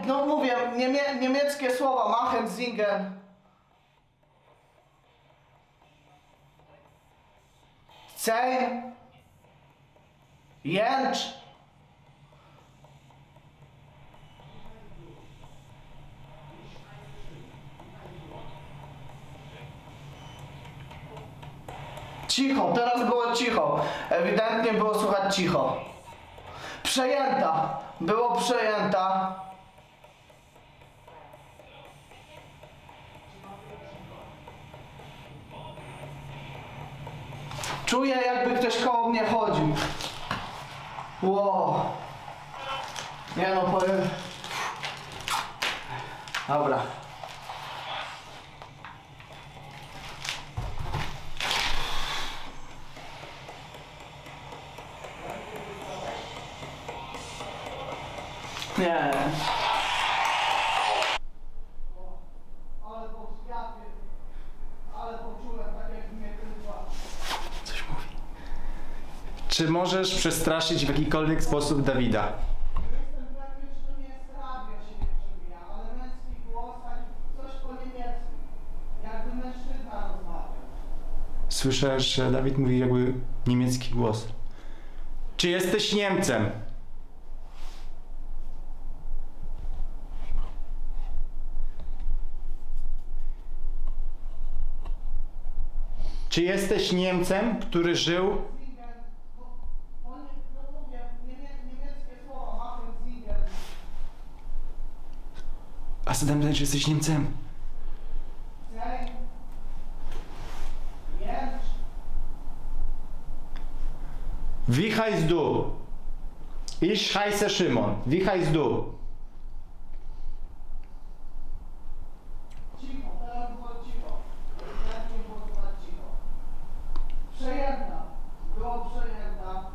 no mówię, niemieckie słowa, machen singen. Zehn, jęcz. Cicho, teraz było cicho, ewidentnie było słychać cicho. Przejęta, było przejęta. Czuję, jakby ktoś koło mnie chodził. Wow. Nie no, powiem. Dobra. Nie. Ale poczułem tak, jak mnie Coś mówi. Czy możesz przestraszyć w jakikolwiek sposób Dawida? Jestem pewny, że to nie jest radio się nie przebija, ale męski głos, coś po niemiecku. Jakby mężczyzna rozmawiał. Słyszę, że Dawid mówi jakby niemiecki głos. Czy jesteś Niemcem? Czy jesteś Niemcem, który żył? Niemieckie słowa, machen singen. A zadam pytanie, czy jesteś Niemcem? Zehn, jęcz. Wie heißt du? Ich heiße Szymon. Wie heißt du? Cicho, teraz było cicho. Ewidentnie było słychać cicho. Przejęta. Było przejęta.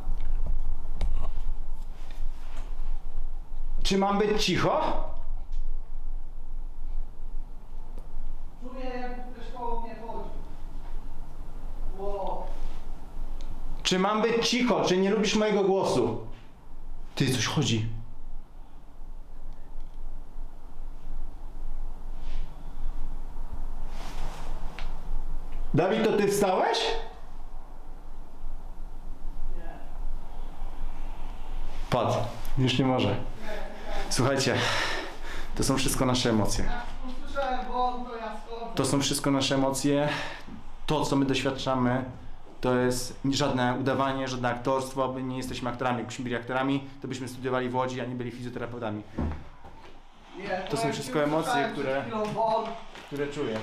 Czy mam być cicho? Czuję, jakby ktoś koło mnie chodził. Wow. Czy mam być cicho? Czy nie lubisz mojego głosu? Ty, coś chodzi. Dawid, to ty wstałeś? Nie. Padł. Już nie może. Słuchajcie, to są wszystko nasze emocje. Jak usłyszałem błąd, to ja schodzę. To są wszystko nasze emocje. To, co my doświadczamy, to jest żadne udawanie, żadne aktorstwo. My nie jesteśmy aktorami. Jakbyśmy byli aktorami, to byśmy studiowali w Łodzi, a nie byli fizjoterapeutami. Nie, To są powiem wszystko ci, emocje, usłyszałem które- przed chwilą błąd. Które czuję.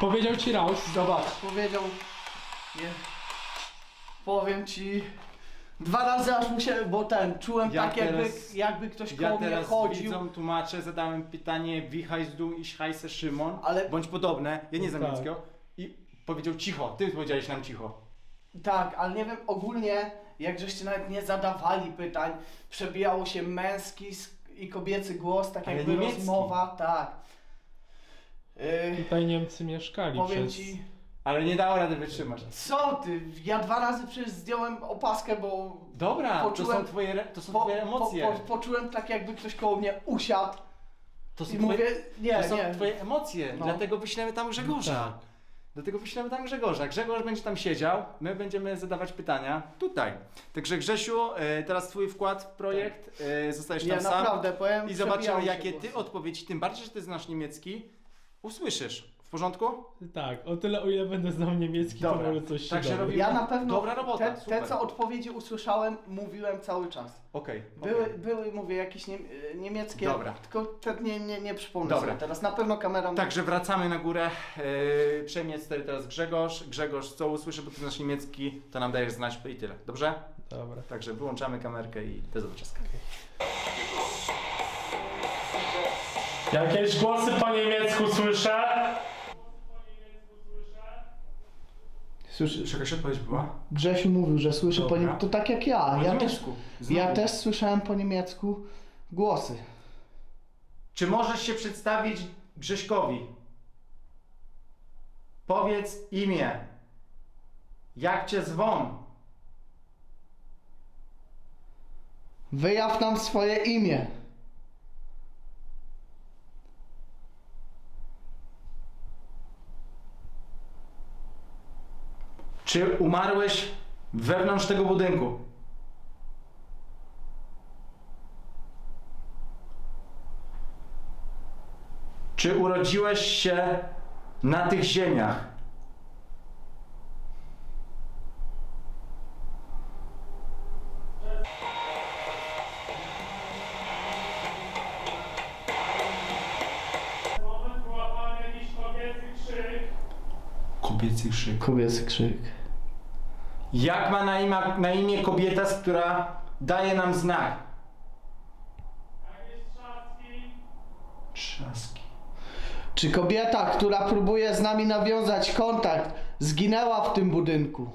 Powiedział ci Rausz, zobacz. Powiedział, nie, powiem ci, 2 razy aż musiałem, bo czułem Ja tak teraz- jakby ktoś Ja koło mnie teraz chodził. widzom, tłumaczę, zadałem pytanie wie heißt du, ich heiße Szymon, Ale- bądź podobne, ja nie znam Tak. niemieckiego i powiedział cicho, ty powiedziałeś nam cicho. Tak, ale nie wiem, ogólnie, jak żeście nawet nie zadawali pytań, przebijało się męski i kobiecy głos, tak Ale jakby niemiecki. rozmowa, tak. Tutaj Niemcy mieszkali Powiem przez ci, Ale nie dało rady wytrzymać. Co ty? Ja 2 razy przecież zdjąłem opaskę, bo Dobra, Poczułem- to są twoje emocje. poczułem tak, jakby ktoś koło mnie usiadł To są i twoje, mówię, nie, to są nie. twoje emocje, No. dlatego wyślemy tam Grzegorza. Dlatego wyślemy tam Grzegorza. Grzegorz będzie tam siedział, my będziemy zadawać pytania tutaj. Także Grzesiu, teraz twój wkład w projekt, zostajesz Nie, tam sam naprawdę, powiem, i zobaczymy przebijały się jakie głosy. ty odpowiedzi, tym bardziej, że ty znasz niemiecki, usłyszysz. W porządku? Tak, o tyle o ile będę znał niemiecki, Dobra. to może coś się Także dowie. robimy- Ja na pewno Dobra robota, te super. co odpowiedzi usłyszałem, mówiłem cały czas. Okej. Były, mówię, jakieś niemieckie, Dobra. tylko te nie przypomnę Dobra. sobie. Teraz na pewno kamera... Także wracamy na górę, przejmie stery teraz Grzegorz. Grzegorz, co usłyszy, bo ty znasz niemiecki, to nam dajesz znać i tyle, dobrze? Dobra. Także wyłączamy kamerkę i do zobaczenia. Jakieś głosy po niemiecku słyszę? Słyszy, Jakaś odpowiedź była? Grzesiu mówił, że słyszy po Dobra. niemiecku, to tak jak ja. Po Ja też, niemiecku. Znowu. ja też słyszałem po niemiecku głosy. Czy możesz się przedstawić Grześkowi? Powiedz imię. Jak cię zwą? Wyjaw nam swoje imię. Czy umarłeś wewnątrz tego budynku? Czy urodziłeś się na tych ziemiach? Moment, wyłapałem jakiś kobiecy krzyk. Kobiecy krzyk. Kobiecy krzyk. Jak ma na imię kobieta, która daje nam znak? Jakieś trzaski. Trzaski. Czy kobieta, która próbuje z nami nawiązać kontakt, zginęła w tym budynku?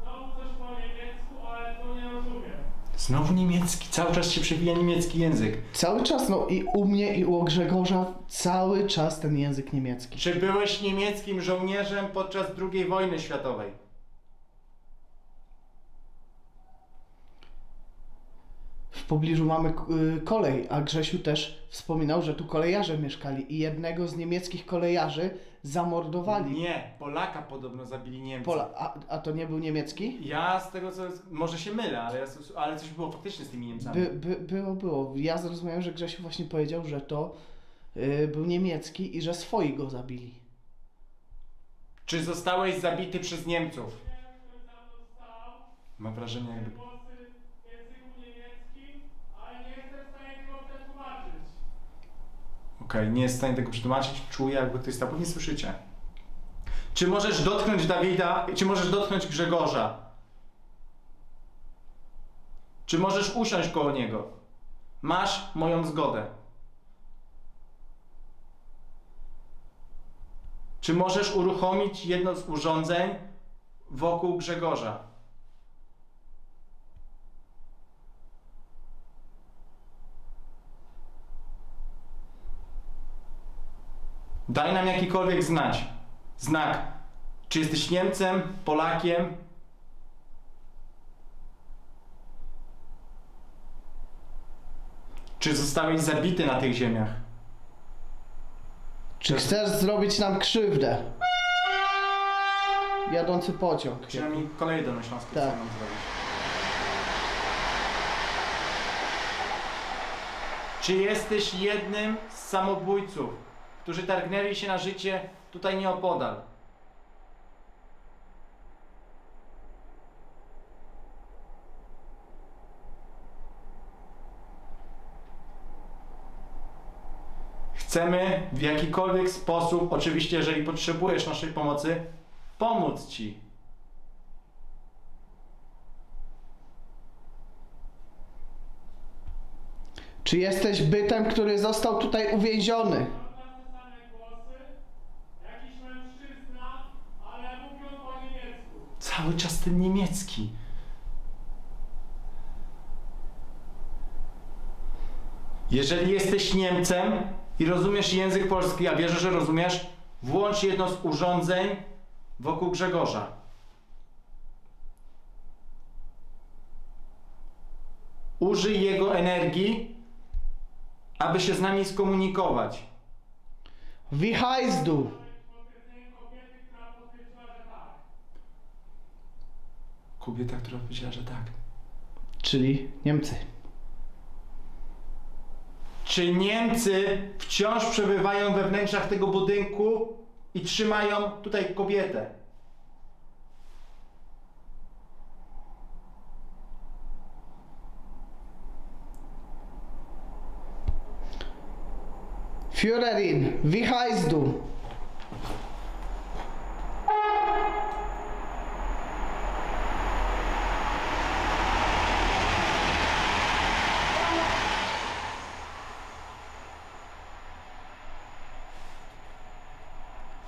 Znowu coś po niemiecku, ale to nie rozumiem. Znowu niemiecki. Cały czas się przewija niemiecki język. Cały czas, no i u mnie i u Grzegorza, cały czas ten język niemiecki. Czy byłeś niemieckim żołnierzem podczas II wojny światowej? W pobliżu mamy kolej, a Grzesiu też wspominał, że tu kolejarze mieszkali i jednego z niemieckich kolejarzy zamordowali. Nie, Polaka podobno zabili Niemcy. A to nie był niemiecki? Ja z tego co... Może się mylę, ale coś było faktycznie z tymi Niemcami. Było. Ja zrozumiałem, że Grzesiu właśnie powiedział, że to był niemiecki i że swoi go zabili. Czy zostałeś zabity przez Niemców? Nie wiem, kto tam dostał. Mam wrażenie jakby... Głosy w języku niemieckim, ale nie jestem w stanie tego przetłumaczyć. Okej, nie jest w stanie tego przetłumaczyć. Czuję jakby ktoś stał. Nie słyszycie. Czy możesz dotknąć Dawida? Czy możesz dotknąć Grzegorza? Czy możesz usiąść koło niego? Masz moją zgodę. Czy możesz uruchomić jedno z urządzeń wokół Grzegorza? Daj nam jakikolwiek znak. Czy jesteś Niemcem, Polakiem? Czy zostałeś zabity na tych ziemiach? Czy chcesz zrobić nam krzywdę? Jadący pociąg. Przynajmniej koleje dolnośląskie Tak. chcą nam zrobić. Czy jesteś jednym z samobójców, którzy targnęli się na życie tutaj nieopodal? Chcemy w jakikolwiek sposób, oczywiście jeżeli potrzebujesz naszej pomocy, pomóc Ci. Czy jesteś bytem, który został tutaj uwięziony? Mam te same głosy. Jakiś mężczyzna, ale mówią po niemiecku. Cały czas ten niemiecki. Jeżeli jesteś Niemcem i rozumiesz język polski, ja wierzę, że rozumiesz, włącz jedno z urządzeń wokół Grzegorza. Użyj jego energii, aby się z nami skomunikować. Wie heißt du? Kobieta, która powiedziała, że tak. Czyli Niemcy. Czy Niemcy wciąż przebywają we wnętrzach tego budynku i trzymają tutaj kobietę? Führerin, wie heißt du?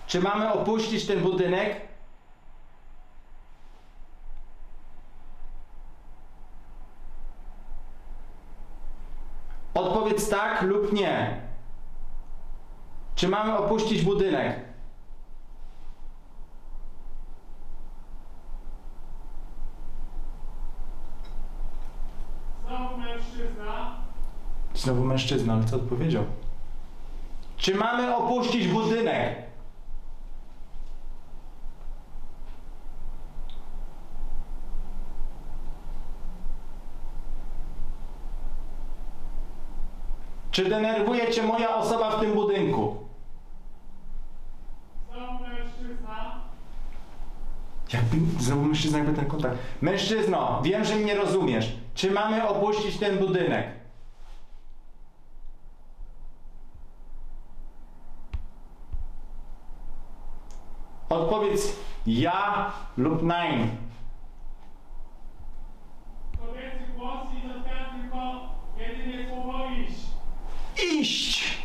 Czy mamy opuścić ten budynek? Odpowiedz tak lub nie. Czy mamy opuścić budynek? Znowu mężczyzna. Znowu mężczyzna, ale co odpowiedział? Czy mamy opuścić budynek? Czy denerwuje cię moja osoba w tym budynku? Znowu mężczyzna. Znowu mężczyzna, jakby ten kontakt. Mężczyzno, wiem, że mnie rozumiesz. Czy mamy opuścić ten budynek? Odpowiedz ja lub nein. Kobiecy głos i zostawiam tylko jedynie słowo iść. Iść!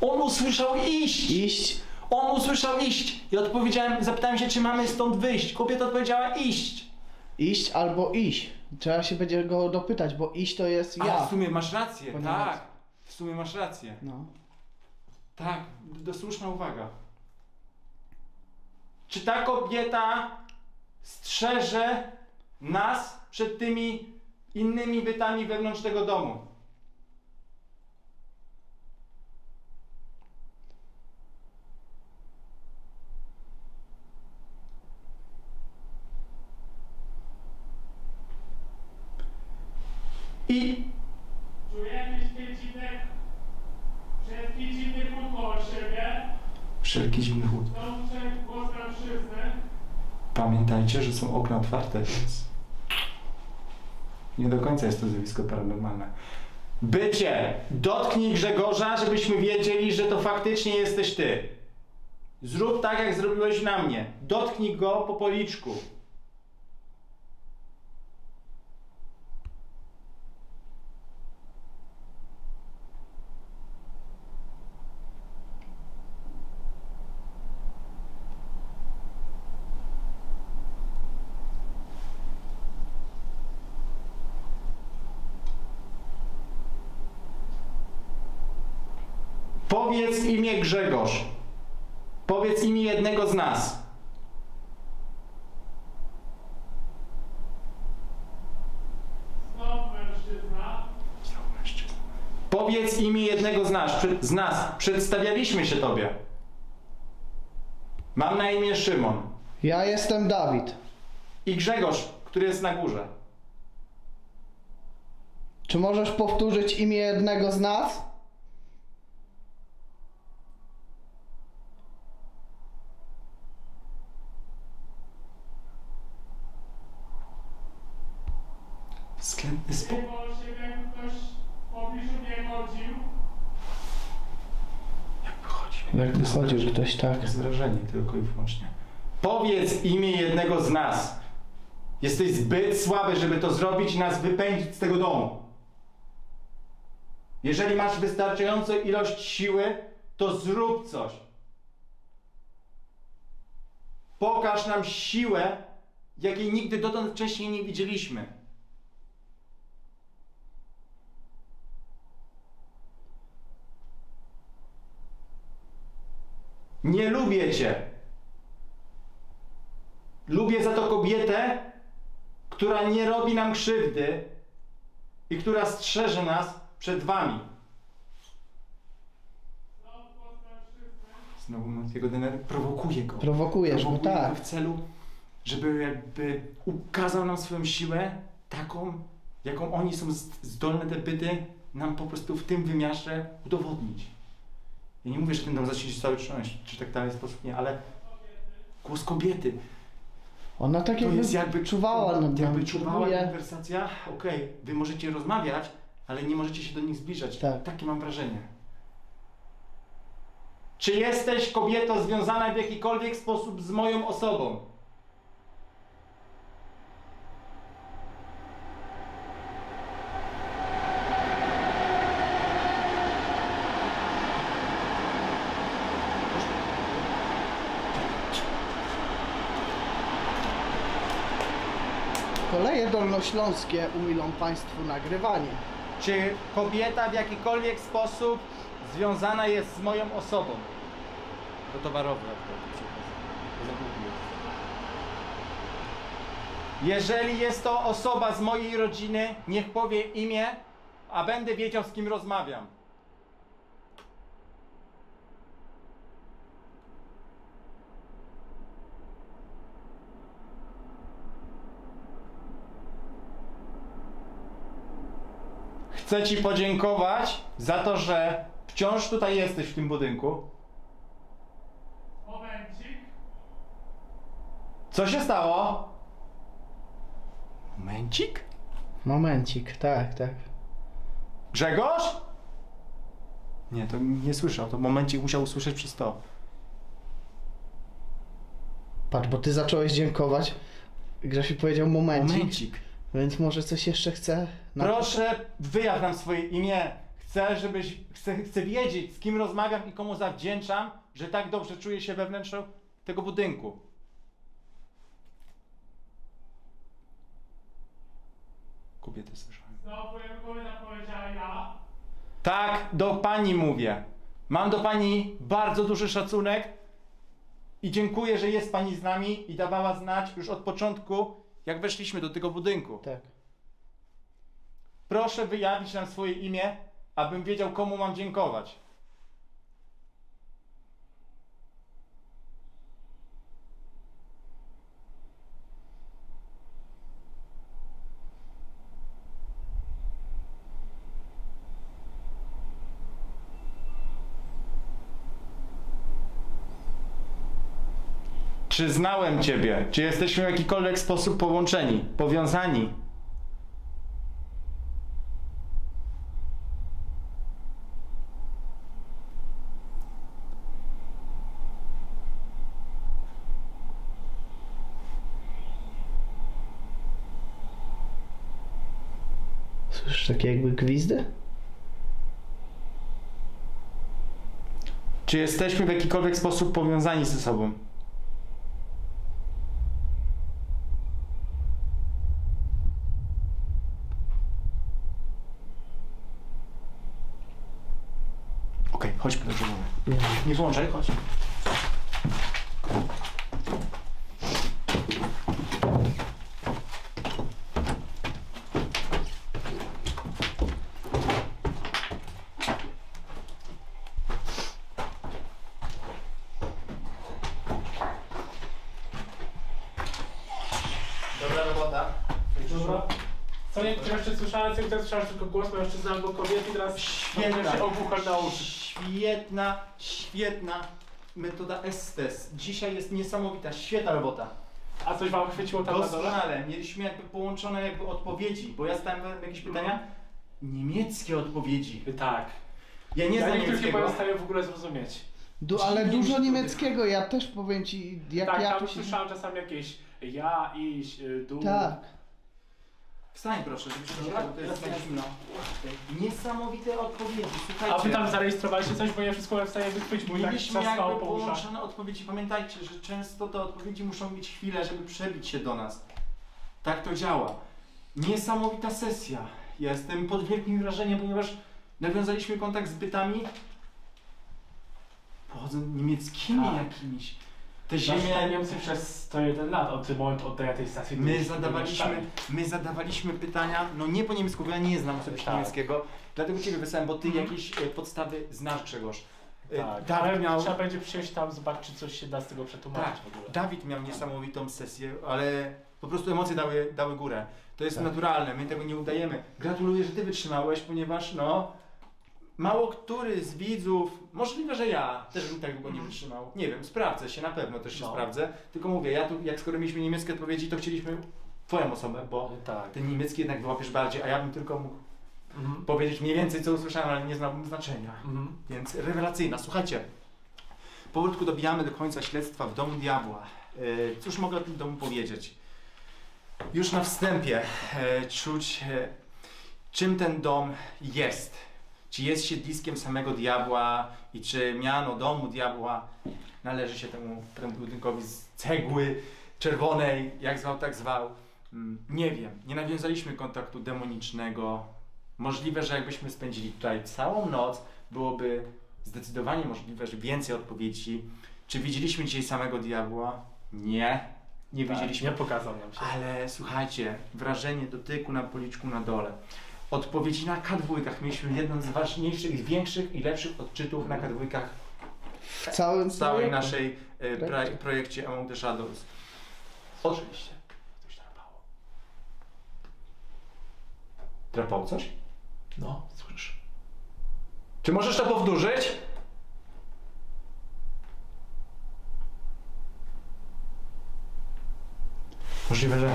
On usłyszał iść! Iść. On usłyszał iść! I odpowiedziałem, zapytałem się, czy mamy stąd wyjść. Kobieta odpowiedziała iść. Iść albo iść. Trzeba się będzie go dopytać, bo iść to jest ja. A w sumie masz rację, Po tak. niemiecku. W sumie masz rację. No. Tak, słuszna uwaga. Czy ta kobieta strzeże nas przed tymi innymi bytami wewnątrz tego domu? I Czuję jakiś wszelki dziwny chłód koło siebie. wszelki zimny chłód. Znowu słyszę głos mężczyzny. Pamiętajcie, że są okna otwarte, więc nie do końca jest to zjawisko paranormalne. Bycie, dotknij Grzegorza, żebyśmy wiedzieli, że to faktycznie jesteś ty. Zrób tak, jak zrobiłeś na mnie. Dotknij go po policzku. Powiedz imię Grzegorz. Powiedz imię jednego z nas. Znowu mężczyzna. Powiedz imię jednego z nas. Przedstawialiśmy się tobie. Mam na imię Szymon. Ja jestem Dawid. I Grzegorz, który jest na górze. Czy możesz powtórzyć imię jednego z nas? Względny spokój. Koło siebie jakby ktoś w pobliżu nie chodził. Jak chodził ktoś, tak. Jest wrażenie tylko i wyłącznie. Powiedz imię jednego z nas. Jesteś zbyt słaby, żeby to zrobić i nas wypędzić z tego domu. Jeżeli masz wystarczającą ilość siły, to zrób coś. Pokaż nam siłę, jakiej nigdy dotąd wcześniej nie widzieliśmy. Nie lubię cię. Lubię za to kobietę, która nie robi nam krzywdy i która strzeże nas przed wami. Znowu Matiego prowokuje go. Prowokujesz go, Prowokuje tak. go w celu, żeby jakby ukazał nam swoją siłę taką, jaką oni są zdolne te byty nam po prostu w tym wymiarze udowodnić. Ja nie mówię, że ten dom zacznie się cały trząść, czy tak dalej sposób, nie, ale głos kobiety. Ona tak To jakby, jest jakby czuwała nad jakby nami, czuwała próbuje- konwersacja. Okej, wy możecie rozmawiać, ale nie możecie się do nich zbliżać. Tak. Takie mam wrażenie. Czy jesteś kobieto związana w jakikolwiek sposób z moją osobą? Koleje dolnośląskie umilą Państwu nagrywanie. Czy kobieta w jakikolwiek sposób związana jest z moją osobą? To towarowe. Jeżeli jest to osoba z mojej rodziny, niech powie imię, a będę wiedział, z kim rozmawiam. Chcę Ci podziękować za to, że wciąż tutaj jesteś w tym budynku. Momencik. Co się stało? Momencik? Momencik, tak, tak. Grzegorz? Nie, to nie słyszał. To momencik musiał usłyszeć przez to. Patrz, bo ty zacząłeś dziękować. Grzesiu powiedział momencik, Momencik. więc może coś jeszcze chce? Proszę, wyjaw nam swoje imię. Chcę wiedzieć, z kim rozmawiam i komu zawdzięczam, że tak dobrze czuję się we wnętrzu tego budynku. Kobietę słyszałem. Znowu kobieta powiedziała ja. Tak, do pani mówię. Mam do pani bardzo duży szacunek i dziękuję, że jest pani z nami i dawała znać już od początku, jak weszliśmy do tego budynku. Tak. Proszę wyjawić nam swoje imię, abym wiedział, komu mam dziękować. Czy znałem Ciebie? Czy jesteśmy w jakikolwiek sposób połączeni, powiązani? Słyszysz takie jakby gwizdy? Czy jesteśmy w jakikolwiek sposób powiązani ze sobą? Okej, chodźmy do rozmowy. Nie włączaj, chodź. Dobra robota. Dobra. Co niektóre jeszcze słyszałem, co niektóre słyszałem tylko głos mężczyzny albo kobiety, teraz Świetna, się ogłuchać na uszy. świetna metoda Estes. Dzisiaj jest niesamowita, świetna robota. A coś wam chwyciło tam na dole? Doskonale. Mieliśmy jakby połączone jakby odpowiedzi, bo ja stałem jakieś pytania. Niemieckie odpowiedzi. Tak. Ja nie Ja znam niektórych nie niemieckiego. byłem w stanie w ogóle zrozumieć. Ale Dziwnie mi dużo się to niemieckiego, ja też powiem ci, jak Tak, ja tam tu się... słyszałem czasami jakieś ja, iść, dół. Tak. Wstań proszę, żebyś to bo to jest tak zimno. Niesamowite odpowiedzi, słuchajcie. A wy tam zarejestrowaliście coś, bo ja wszystko byłem w stanie wychwycić, bo i tak Mieliśmy trzaskało jakby po uszach. połączone odpowiedzi. Pamiętajcie, że często te odpowiedzi muszą mieć chwilę, żeby przebić się do nas. Tak to działa. Niesamowita sesja. Ja jestem pod wielkim wrażeniem, ponieważ nawiązaliśmy kontakt z bytami pochodzą niemieckimi Tak. jakimiś. Te Ziemia ziemie... Niemcy przez 101 lat od momentu oddania tej stacji My zadawaliśmy pytania, no nie po niemiecku, bo ja nie znam osobiście Tak. niemieckiego, dlatego Ciebie wysłałem, bo Ty jakieś podstawy znasz, Grzegorz. Tak, Dawid ale miał... trzeba będzie przyjść tam, zobaczyć, czy coś się da z tego przetłumaczyć Tak, w ogóle. Dawid miał niesamowitą sesję, ale po prostu emocje dały górę. To jest Tak. naturalne, my tego nie udajemy. Gratuluję, że Ty wytrzymałeś, ponieważ no... Mało który z widzów, możliwe, że ja też bym tak długo nie wytrzymał. Nie wiem, sprawdzę się, na pewno też się No. sprawdzę. Tylko mówię, ja tu, jak skoro mieliśmy niemieckie odpowiedzi, to chcieliśmy Twoją osobę, bo Tak. ten niemiecki jednak wyłapiesz bardziej, a ja bym tylko mógł Mhm. powiedzieć mniej więcej, co usłyszałem, ale nie znałbym znaczenia. Mhm. Więc rewelacyjna. Słuchajcie, powolutku dobijamy do końca śledztwa w Domu Diabła. Cóż mogę o tym domu powiedzieć? Już na wstępie czuć, czym ten dom jest. Czy jest siedliskiem samego diabła i czy miano Domu Diabła należy się temu budynkowi z cegły czerwonej, jak zwał, tak zwał. Nie wiem, nie nawiązaliśmy kontaktu demonicznego. Możliwe, że jakbyśmy spędzili tutaj całą noc, byłoby zdecydowanie możliwe, że więcej odpowiedzi. Czy widzieliśmy dzisiaj samego diabła? Nie, nie Tak, widzieliśmy. nie pokazał nam się. Ale słuchajcie, wrażenie dotyku na policzku na dole. Odpowiedzi na K2 mieliśmy jedną z ważniejszych, większych i lepszych odczytów na K2 W całym w całej projekcie. naszej Projekcie. projekcie Among the Shadows. Oczywiście. Coś drapało. Drapało coś? No, słyszysz. Czy możesz to powtórzyć? Możliwe, że...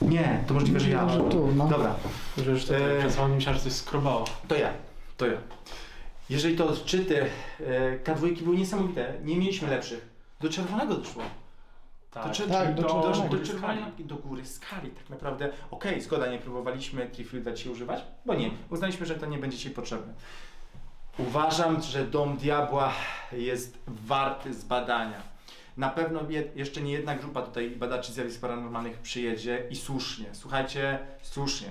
Nie, to możliwe, że ja. Może tu, no. Dobra, Że już tutaj przesłałem, myślałem, że coś skrobało. to ja. Jeżeli to odczyty K2 były niesamowite, nie mieliśmy lepszych. Do czerwonego doszło. Tak, Tak, do czerwonego. Do czerwonego, do góry skali tak naprawdę. Okej, zgoda, nie próbowaliśmy Trifielda dzisiaj używać, bo nie. Uznaliśmy, że to nie będzie dzisiaj potrzebne. Uważam, że Dom Diabła jest warty zbadania. Na pewno jeszcze nie jedna grupa tutaj badaczy zjawisk paranormalnych przyjedzie i słusznie. Słuchajcie, słusznie.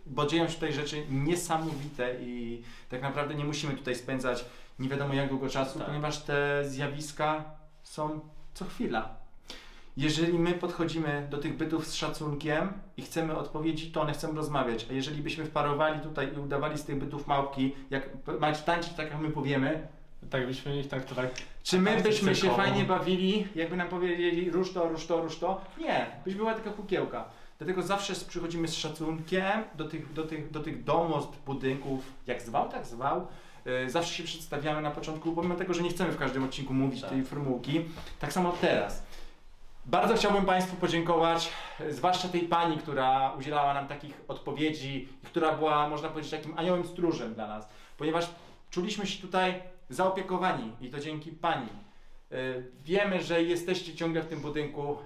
Bo dzieją się tutaj rzeczy niesamowite i tak naprawdę nie musimy tutaj spędzać nie wiadomo jak długo czasu, Tak. ponieważ te zjawiska są co chwila. Jeżeli my podchodzimy do tych bytów z szacunkiem i chcemy odpowiedzi, to one chcą rozmawiać. A jeżeli byśmy wparowali tutaj i udawali z tych bytów małpki, jak macie tańczyć tak jak my powiemy, Tak byśmy ich tak to tak. czy my Tak, byśmy się cyrkowo. fajnie bawili, jakby nam powiedzieli rusz to, rusz to, rusz to? Nie, byś była taka kukiełka. Dlatego zawsze przychodzimy z szacunkiem do tych domostw, budynków, jak zwał, tak zwał. Zawsze się przedstawiamy na początku, pomimo tego, że nie chcemy w każdym odcinku mówić Tak. tej formułki. Tak samo teraz. Bardzo chciałbym Państwu podziękować, zwłaszcza tej pani, która udzielała nam takich odpowiedzi i która była, można powiedzieć, takim aniołem stróżem dla nas, ponieważ czuliśmy się tutaj zaopiekowani i to dzięki pani. Wiemy, że jesteście ciągle w tym budynku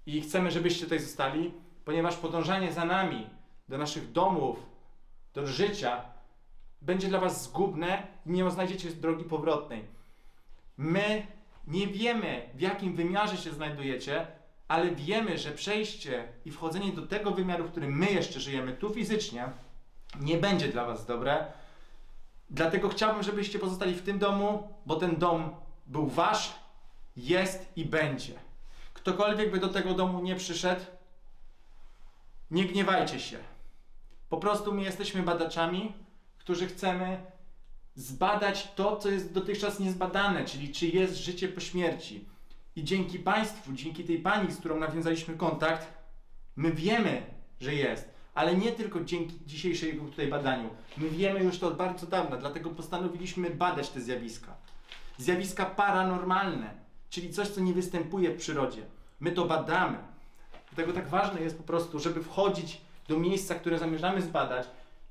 i chcemy, żebyście tutaj zostali, ponieważ podążanie za nami do naszych domów, do życia będzie dla Was zgubne i nie znajdziecie drogi powrotnej. My nie wiemy, w jakim wymiarze się znajdujecie, ale wiemy, że przejście i wchodzenie do tego wymiaru, w którym my jeszcze żyjemy tu fizycznie, nie będzie dla Was dobre. Dlatego chciałbym, żebyście pozostali w tym domu, bo ten dom był Wasz, jest i będzie. Ktokolwiek by do tego domu nie przyszedł, nie gniewajcie się. Po prostu my jesteśmy badaczami, którzy chcemy zbadać to, co jest dotychczas niezbadane, czyli czy jest życie po śmierci. I dzięki Państwu, dzięki tej pani, z którą nawiązaliśmy kontakt, my wiemy, że jest. Ale nie tylko dzięki dzisiejszemu tutaj badaniu. My wiemy już to od bardzo dawna, dlatego postanowiliśmy badać te zjawiska. Zjawiska paranormalne, czyli coś, co nie występuje w przyrodzie. My to badamy. Dlatego tak ważne jest po prostu, żeby wchodzić do miejsca, które zamierzamy zbadać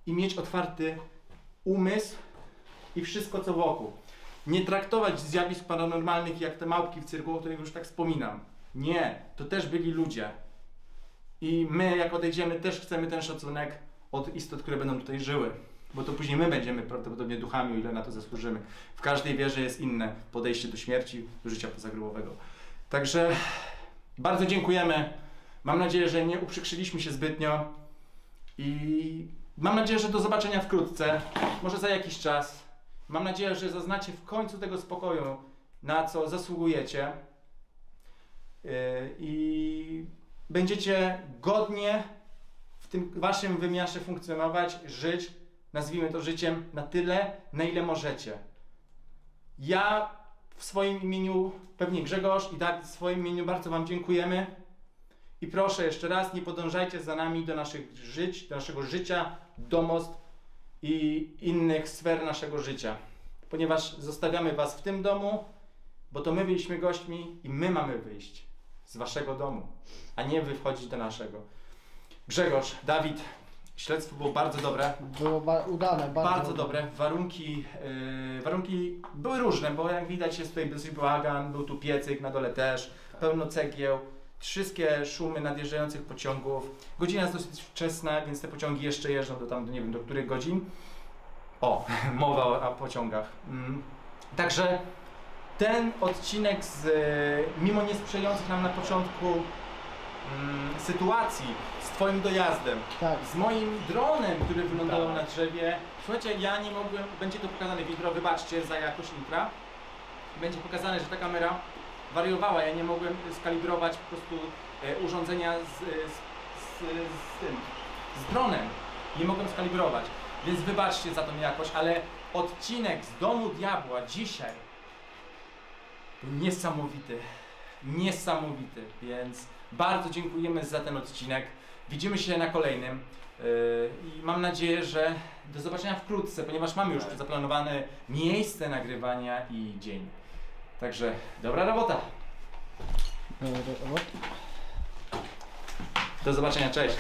i mieć otwarty umysł i wszystko, co wokół. Nie traktować zjawisk paranormalnych jak te małpki w cyrku, o których już tak wspominam. Nie, to też byli ludzie. I my, jak odejdziemy, też chcemy ten szacunek od istot, które będą tutaj żyły. Bo to później my będziemy prawdopodobnie duchami, o ile na to zasłużymy. W każdej wierze jest inne podejście do śmierci, do życia pozagrobowego. Także bardzo dziękujemy. Mam nadzieję, że nie uprzykrzyliśmy się zbytnio. I mam nadzieję, że do zobaczenia wkrótce. Może za jakiś czas. Mam nadzieję, że zaznacie w końcu tego spokoju, na co zasługujecie i będziecie godnie w tym waszym wymiarze funkcjonować, żyć, nazwijmy to życiem, na tyle, na ile możecie. Ja w swoim imieniu, pewnie Grzegorz i Dawid w swoim imieniu bardzo wam dziękujemy i proszę jeszcze raz, nie podążajcie za nami do naszych żyć, do naszego życia, domostw i innych sfer naszego życia, ponieważ zostawiamy was w tym domu, bo to my byliśmy gośćmi i my mamy wyjść z waszego domu, a nie wy wchodzić do naszego. Grzegorz, Dawid, śledztwo było bardzo dobre. Było udane, Bardzo dobre. Warunki były różne, bo jak widać jest tutaj dosyć bałagan, był tu piecyk, na dole też, pełno cegieł, wszystkie szumy nadjeżdżających pociągów. Godzina jest dosyć wczesna, więc te pociągi jeszcze jeżdżą do nie wiem do których godzin. O, mowa o pociągach. Także ten odcinek mimo niesprzyjających nam na początku sytuacji z twoim dojazdem, Tak. z moim dronem, który wylądował na drzewie. Słuchajcie, ja nie mogłem, będzie to pokazane w intro, wybaczcie za jakość intra. Będzie pokazane, że ta kamera wariowała, ja nie mogłem skalibrować po prostu urządzenia z dronem. Nie mogłem skalibrować, więc wybaczcie za tą jakość, ale odcinek z Domu Diabła dzisiaj był niesamowity, więc bardzo dziękujemy za ten odcinek. Widzimy się na kolejnym i mam nadzieję, że do zobaczenia wkrótce, ponieważ mamy już zaplanowane miejsce nagrywania i dzień. Także dobra robota. Do zobaczenia, cześć.